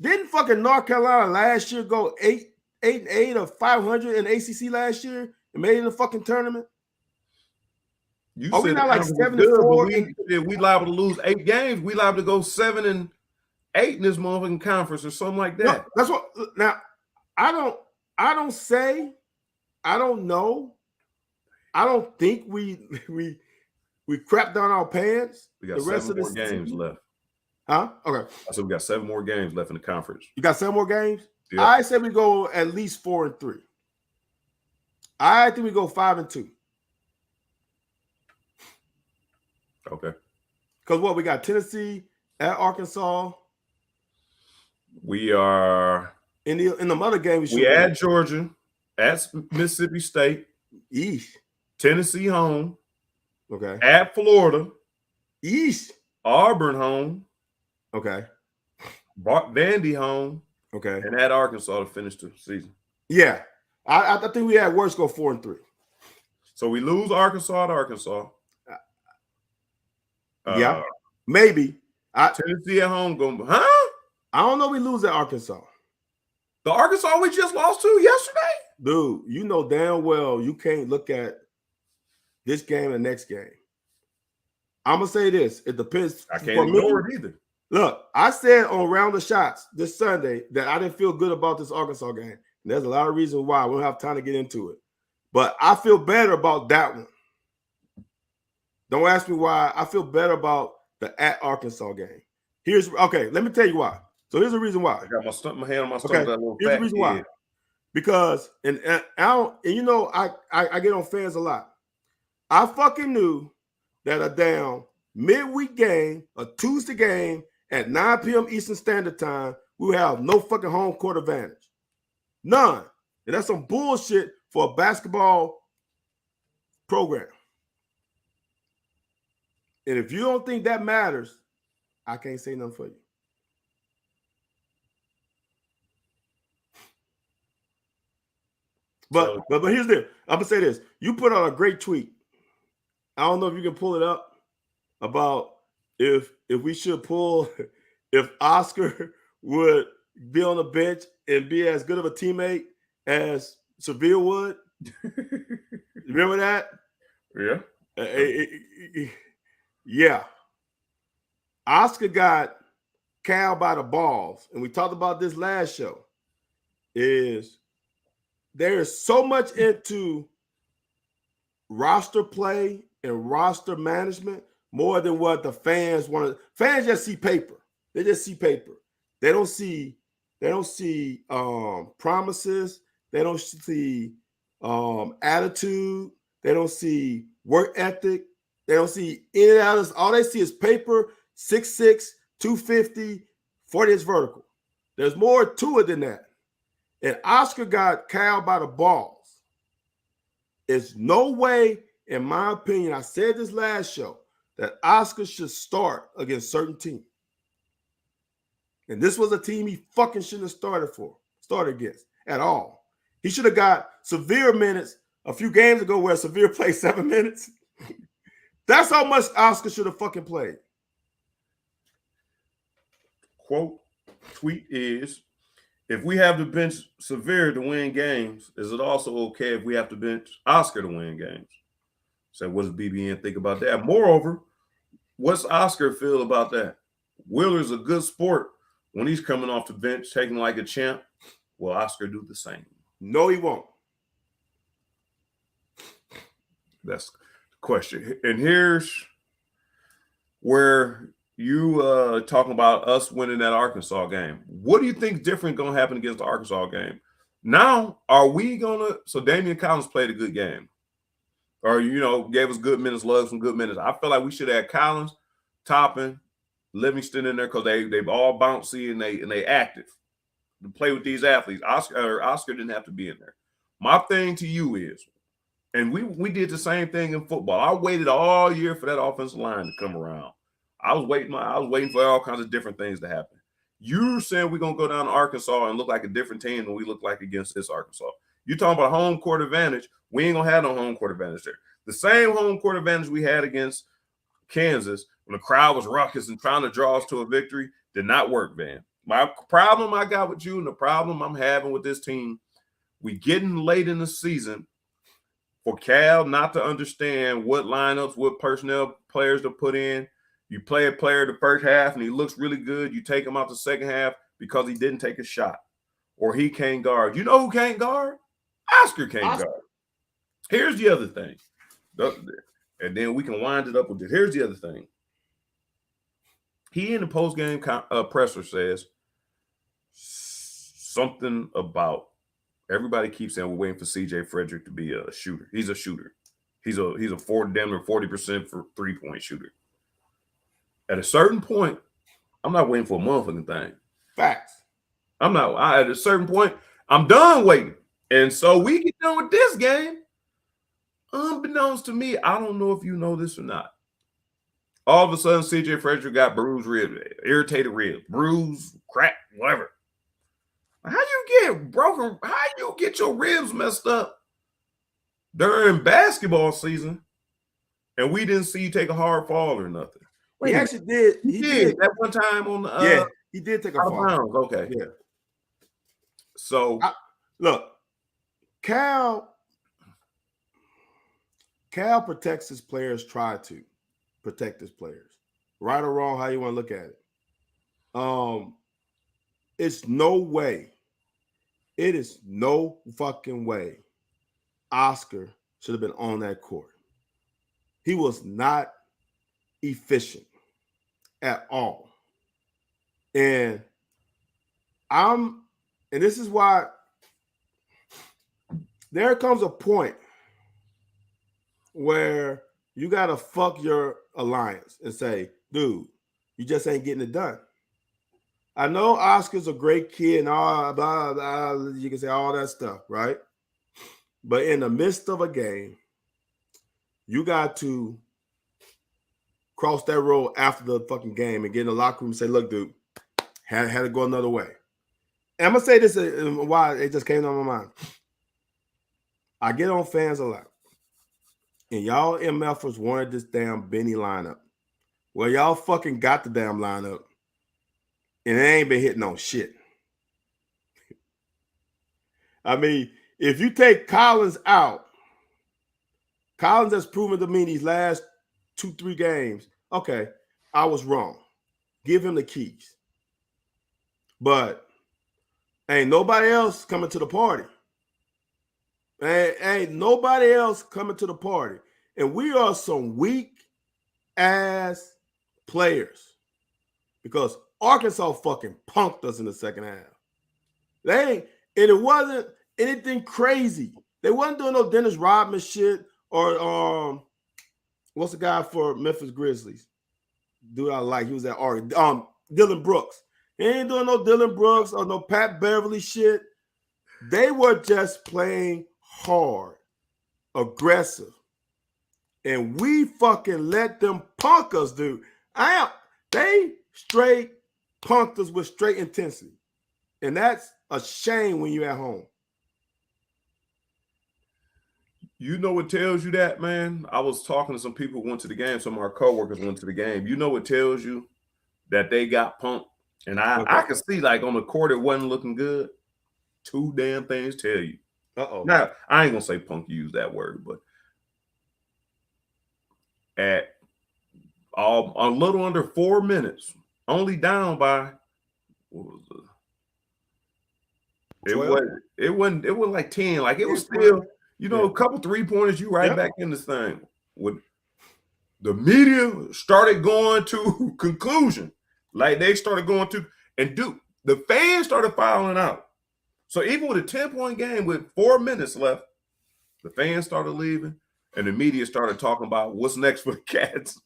didn't fucking North Carolina last year go 8-8 or 500 in the ACC last year and made it in the fucking tournament? You Are we said not like good, 7-4? but we liable to lose 8 games. We liable to go 7-8 in this motherfucking conference or something like that. No, that's what. Now, I don't say. I don't know. I don't think we crapped down our pants. We got the rest 7 of more the games season. left. Huh? Okay. I said we got 7 more games left in the conference. You got 7 more games? Yep. I say we go at least 4-3. I think we go 5-2. Okay. Because what we got Tennessee at Arkansas. We are in the other game. We at Georgia, at Mississippi State, East, Tennessee home. Okay. At Florida, East, Auburn home. Okay. Vandy home. Okay. And at Arkansas to finish the season. Yeah. I think we at worst go 4-3. So we lose Arkansas at Arkansas. Yeah. Maybe. Tennessee at home going, huh? I don't know we lose at Arkansas. The Arkansas we just lost to yesterday? Dude, you know damn well you can't look at this game and next game. I'm going to say this. It depends. I can't ignore it either. Look, I said on Round of Shots this Sunday that I didn't feel good about this Arkansas game. And there's a lot of reasons why. We don't have time to get into it. But I feel better about that one. Don't ask me why. I feel better about the at Arkansas game. Let me tell you why. So here's the reason why. I got my hand on my stomach. Okay. Here's the reason why. Because I get on fans a lot. I fucking knew that a damn midweek game, a Tuesday game at 9 p.m. Eastern Standard Time, we would have no fucking home court advantage. None. And that's some bullshit for a basketball program. And if you don't think that matters, I can't say nothing for you. But here's the deal. I'm gonna say this. You put out a great tweet. I don't know if you can pull it up about if we should pull if Oscar would be on the bench and be as good of a teammate as Severe would. Remember that? Yeah. Yeah. Oscar got Cal by the balls, and we talked about this last show. There's so much into roster play and roster management more than what the fans want. Fans just see paper. They just see paper. They don't see promises. They don't see attitude. They don't see work ethic. They don't see any of that. All they see is paper, 6'6", 250, 40-inch vertical. There's more to it than that. And Oscar got Cal by the balls. There's no way, in my opinion, I said this last show, that Oscar should start against certain teams. And this was a team he fucking shouldn't have started against at all. He should have got Severe minutes a few games ago where Severe played 7 minutes. That's how much Oscar should have fucking played. Quote, tweet is, if we have to bench Severe to win games, is it also okay if we have to bench Oscar to win games? So what does BBN think about that? Moreover, what's Oscar feel about that? Wheeler's a good sport when he's coming off the bench, taking like a champ. Will Oscar do the same? No, he won't. That's the question. And here's where you talking about us winning that Arkansas game. What do you think different going to happen against the Arkansas game? Now, are we going to – so Damian Collins played a good game or, gave us good minutes, loved some good minutes. I feel like we should have Collins, Toppin, Livingston in there because they've all bouncy and they active to play with these athletes. Oscar didn't have to be in there. My thing to you is, and we did the same thing in football. I waited all year for that offensive line to come around. I was waiting for all kinds of different things to happen. You're saying we're going to go down to Arkansas and look like a different team than we look like against this Arkansas. You're talking about home court advantage. We ain't going to have no home court advantage there. The same home court advantage we had against Kansas when the crowd was raucous and trying to draw us to a victory, did not work, man. My problem I got with you and the problem I'm having with this team, we getting late in the season for Cal not to understand what lineups, what personnel players to put in. You play a player the first half and he looks really good. You take him out the second half because he didn't take a shot or he can't guard. You know who can't guard? Oscar can't guard. Here's the other thing. And then we can wind it up with this. Here's the other thing. He in the post-game presser says something about everybody keeps saying we're waiting for CJ Frederick to be a shooter. He's a shooter. He's a damn near 40% for three-point shooter. At a certain point, I'm not waiting for a motherfucking thing. Facts. At a certain point, I'm done waiting. And so we get done with this game. Unbeknownst to me, I don't know if you know this or not. All of a sudden, CJ Frederick got bruised ribs, irritated ribs, bruised, crack, whatever. How you get broken? How you get your ribs messed up during basketball season, and we didn't see you take a hard fall or nothing? He actually did. He did that one time on the he did take a fall. Okay, yeah. So look, Cal protects his players. Try to protect his players, right or wrong, how you want to look at it. It's no way. It is no fucking way Oscar should have been on that court. He was not efficient at all. And this is why there comes a point where you got to fuck your alliance and say, dude, you just ain't getting it done. I know Oscar's a great kid and all, blah, blah, blah, you can say all that stuff, right? But in the midst of a game, you got to cross that road after the fucking game and get in the locker room and say, look, dude, had to go another way. And I'm going to say this why it just came on my mind. I get on fans a lot. And y'all MFers wanted this damn Benny lineup. Well, y'all fucking got the damn lineup. And it ain't been hitting on shit. I mean, if you take Collins out, Collins has proven to me these last 2-3 games, okay, I was wrong. Give him the keys. But ain't nobody else coming to the party. Ain't nobody else coming to the party. And we are some weak-ass players. Because Arkansas fucking punked us in the second half. And it wasn't anything crazy. They wasn't doing no Dennis Rodman shit or what's the guy for Memphis Grizzlies? Dude I like. He was at Oregon. Dylan Brooks. He ain't doing no Dylan Brooks or no Pat Beverly shit. They were just playing hard, aggressive. And we fucking let them punk us, dude. They straight punked us with straight intensity. And that's a shame when you're at home. You know what tells you that, man? I was talking to some people who went to the game. Some of our coworkers went to the game. You know what tells you that they got punked? And I can see, like, on the court, it wasn't looking good. Two damn things tell you. Uh-oh. Now, I ain't going to say punk, use that word, but at a little under 4 minutes, only down by, what was it? It wasn't like 10. Like, it was still, a couple 3-pointers, you right back in this thing. When the media started going to conclusion, like they started going to, and dude, the fans started filing out. So even with a 10-point game with 4 minutes left, the fans started leaving, and the media started talking about what's next for the Cats.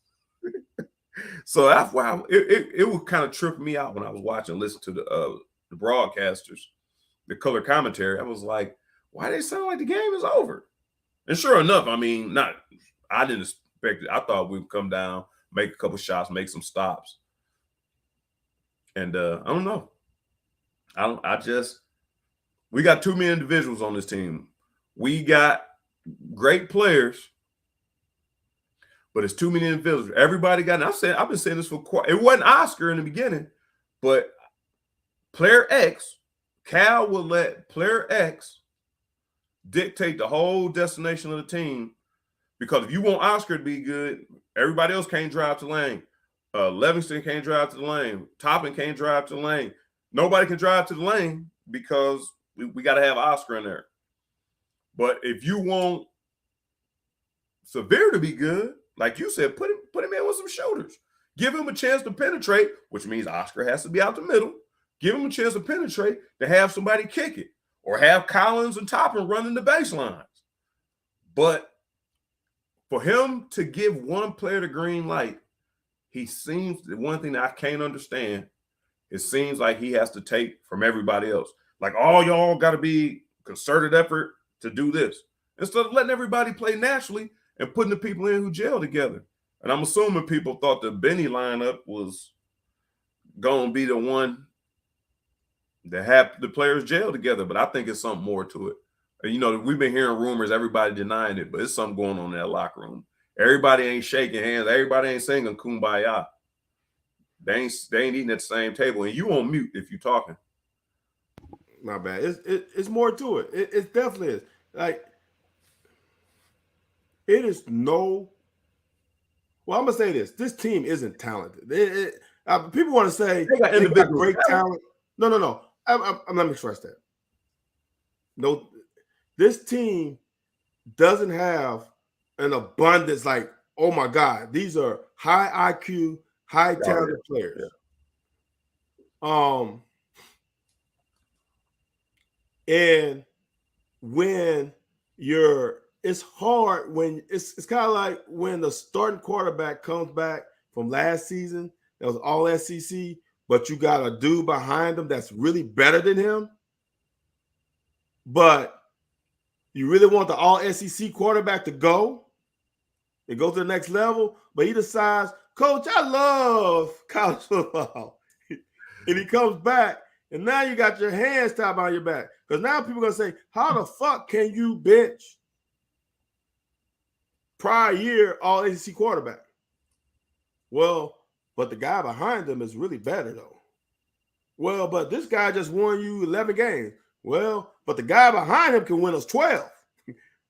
So that's why it would kind of trip me out when I was watching, listening to the broadcasters, the color commentary. I was like, why they sound like the game is over? And sure enough, I mean, I didn't expect it. I thought we'd come down, make a couple shots, make some stops. And I don't know. We got too many individuals on this team. We got great players. but it's too many individuals. Everybody got. And I've been saying this for quite. It wasn't Oscar in the beginning, but player X, Cal will let player X dictate the whole destination of the team. Because if you want Oscar to be good, everybody else can't drive to the lane. Livingston can't drive to the lane. Toppin can't drive to the lane. Nobody can drive to the lane because we got to have Oscar in there. But if you want Severe to be good, like you said, put him in with some shooters. Give him a chance to penetrate, which means Oscar has to be out the middle. Give him a chance to penetrate to have somebody kick it or have Collins and Toppin running the baselines. But for him to give one player the green light, he seems, the one thing that I can't understand, it seems like he has to take from everybody else. Like, all y'all got to be concerted effort to do this. Instead of letting everybody play naturally and putting the people in who gel together. And I'm assuming people thought the Benny lineup was going to be the one that had the players gel together, but I think it's something more to it. You know, we've been hearing rumors, everybody denying it, but it's something going on in that locker room. Everybody ain't shaking hands. Everybody ain't singing Kumbaya. They ain't eating at the same table. And you on mute if you're talking. My bad. It's more to it. It definitely is. Like, it is no. Well, I'm gonna say this. This team isn't talented. People want to say they got great talent. No. I'm let me stress that. No, this team doesn't have an abundance like, oh my God, these are high IQ, high talented players. Yeah. And when it's hard when it's kind of like when the starting quarterback comes back from last season, that was all SEC, but you got a dude behind him that's really better than him. But you really want the all SEC quarterback to go and go to the next level, but he decides, Coach, I love college football. And he comes back, and now you got your hands tied behind your back. Because now people are going to say, how the fuck can you bench prior year all SEC quarterback? Well, but the guy behind him is really better, though. Well, but this guy just won you 11 games. Well, but the guy behind him can win us 12.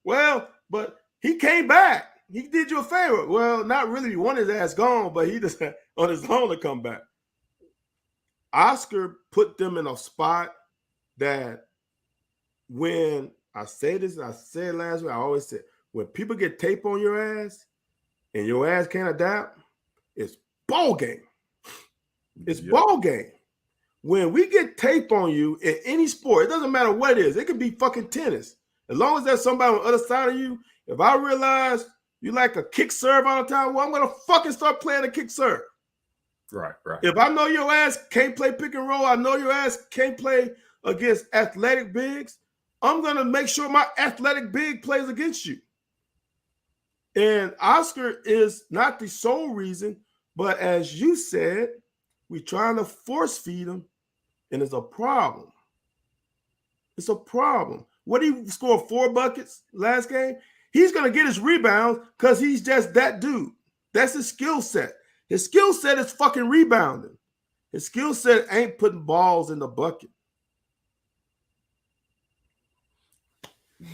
Well, but he came back. He did you a favor. Well, not really. He wanted his ass gone, but he just on his own to come back. Oscar put them in a spot that when I say this, I said last week, I always said, when people get tape on your ass and your ass can't adapt, it's ball game. It's ball game. When we get tape on you in any sport, it doesn't matter what it is. It could be fucking tennis. As long as there's somebody on the other side of you, if I realize you like a kick serve all the time, well, I'm going to fucking start playing a kick serve. Right. If I know your ass can't play pick and roll, I know your ass can't play against athletic bigs, I'm going to make sure my athletic big plays against you. And Oscar is not the sole reason, but as you said, we're trying to force feed him, and it's a problem. It's a problem. What did he score 4 buckets last game? He's going to get his rebounds because he's just that dude. That's his skill set. His skill set is fucking rebounding. His skill set ain't putting balls in the bucket.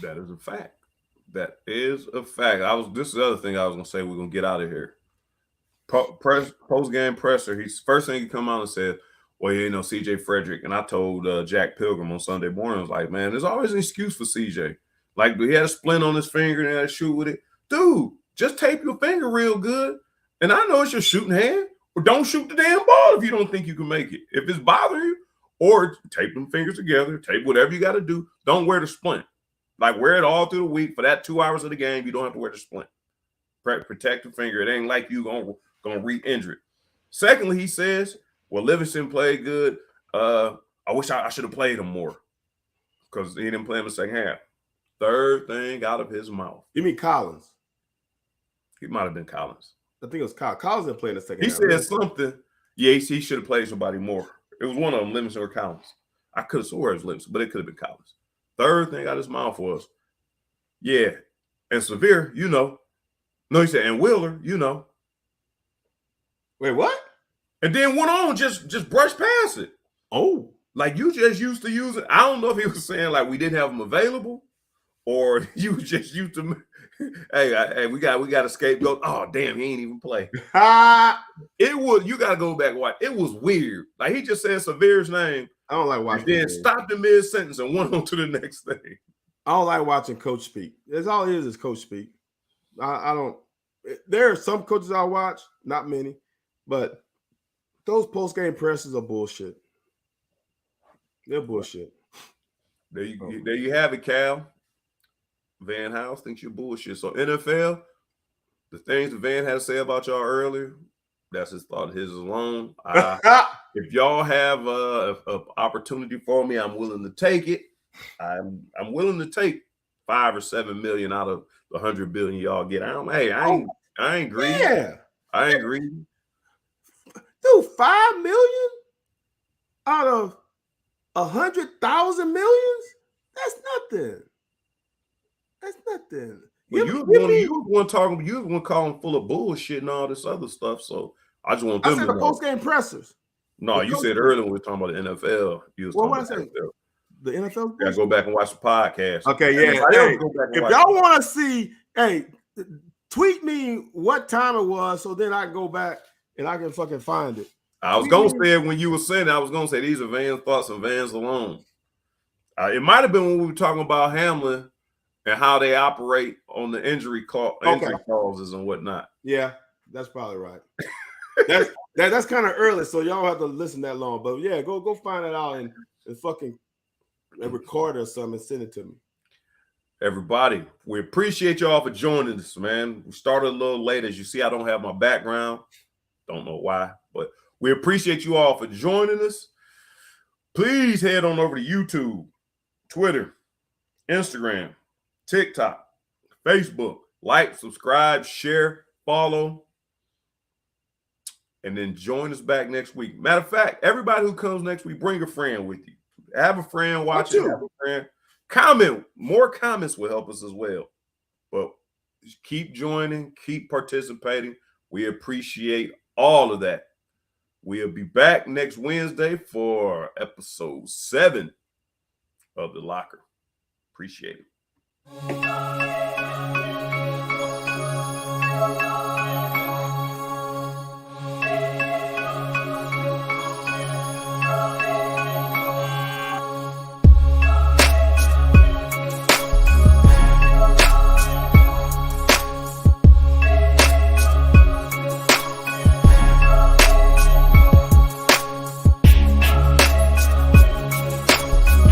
That is a fact. That is a fact. This is the other thing I was gonna say. We're gonna get out of here. Post game presser. He's first thing he come out and said, "Well, you know, CJ Frederick." And I told Jack Pilgrim on Sunday morning, I was like, "Man, there's always an excuse for CJ. Like, he had a splint on his finger and he had to shoot with it. Dude, just tape your finger real good. And I know it's your shooting hand, but don't shoot the damn ball if you don't think you can make it. If it's bothering you, or tape them fingers together, tape whatever you got to do. Don't wear the splint. Like, wear it all through the week. For that 2 hours of the game, you don't have to wear the splint. Protect the finger. It ain't like you gonna re-injure it." Secondly, he says, "Well, Livingston played good. I wish I should have played him more because he didn't play in the second half." Third thing out of his mouth. You mean Collins? He might have been Collins. I think it was Collins. Collins didn't play in the second half. He said something. Yeah, he should have played somebody more. It was one of them, Livingston or Collins. I could have swore it was Livingston, but it could have been Collins. Third thing out of his mouth was, "Yeah, and Severe, you know, No, he said, and Wheeler, you know. Wait, what? And then went on, just brush past it. Oh. Like you just used to use it. I don't know if he was saying like we didn't have them available, or you just used to. Hey, we got a scapegoat. Oh damn, he ain't even play. It was, you gotta go back and watch. It was weird. Like he just said Severe's name. I don't like watching. Then stopped in mid sentence and went on to the next thing. I don't like watching coach speak. That's all it is coach speak. I don't. There are some coaches I watch, not many, but those post game presses are bullshit. They're bullshit. There you have it, Cal. Van House thinks you're bullshit. So NFL, the things that Van had to say about y'all earlier, that's his thought. His alone. If y'all have a opportunity for me, I'm willing to take it. I'm willing to take 5 or 7 million out of the 100 billion y'all get. I ain't greedy. Yeah, I ain't greedy. Dude, 5 million out of 100,000 millions? That's nothing. That's nothing. You was one talking. You was one calling full of bullshit and all this other stuff. So I just want them. I said the post game pressers. No, you said earlier when we were talking about the NFL. You was talking about the NFL. The NFL. Yeah, go back and watch the podcast. Okay, yeah. Hey, if y'all want to see, hey, tweet me what time it was, so then I can go back and I can fucking find it. I was gonna say it when you were saying it, I was gonna say these are Van's thoughts and Van's alone. It might have been when we were talking about Hamlin and how they operate on the injury clauses and whatnot. Yeah, that's probably right. that's kind of early, so y'all don't have to listen that long. But yeah, go find it out and fucking record or something and send it to me. Everybody, we appreciate y'all for joining us, man. We started a little late. As you see, I don't have my background. Don't know why, but we appreciate you all for joining us. Please head on over to YouTube, Twitter, Instagram, TikTok, Facebook. Like, subscribe, share, follow, and then join us back next week. Matter of fact, everybody who comes next week, bring a friend with you. Have a friend watch it. Have a friend. Comment. More comments will help us as well. But keep joining, keep participating. We appreciate all of that. We'll be back next Wednesday for episode 7 of The Locker. Appreciate it.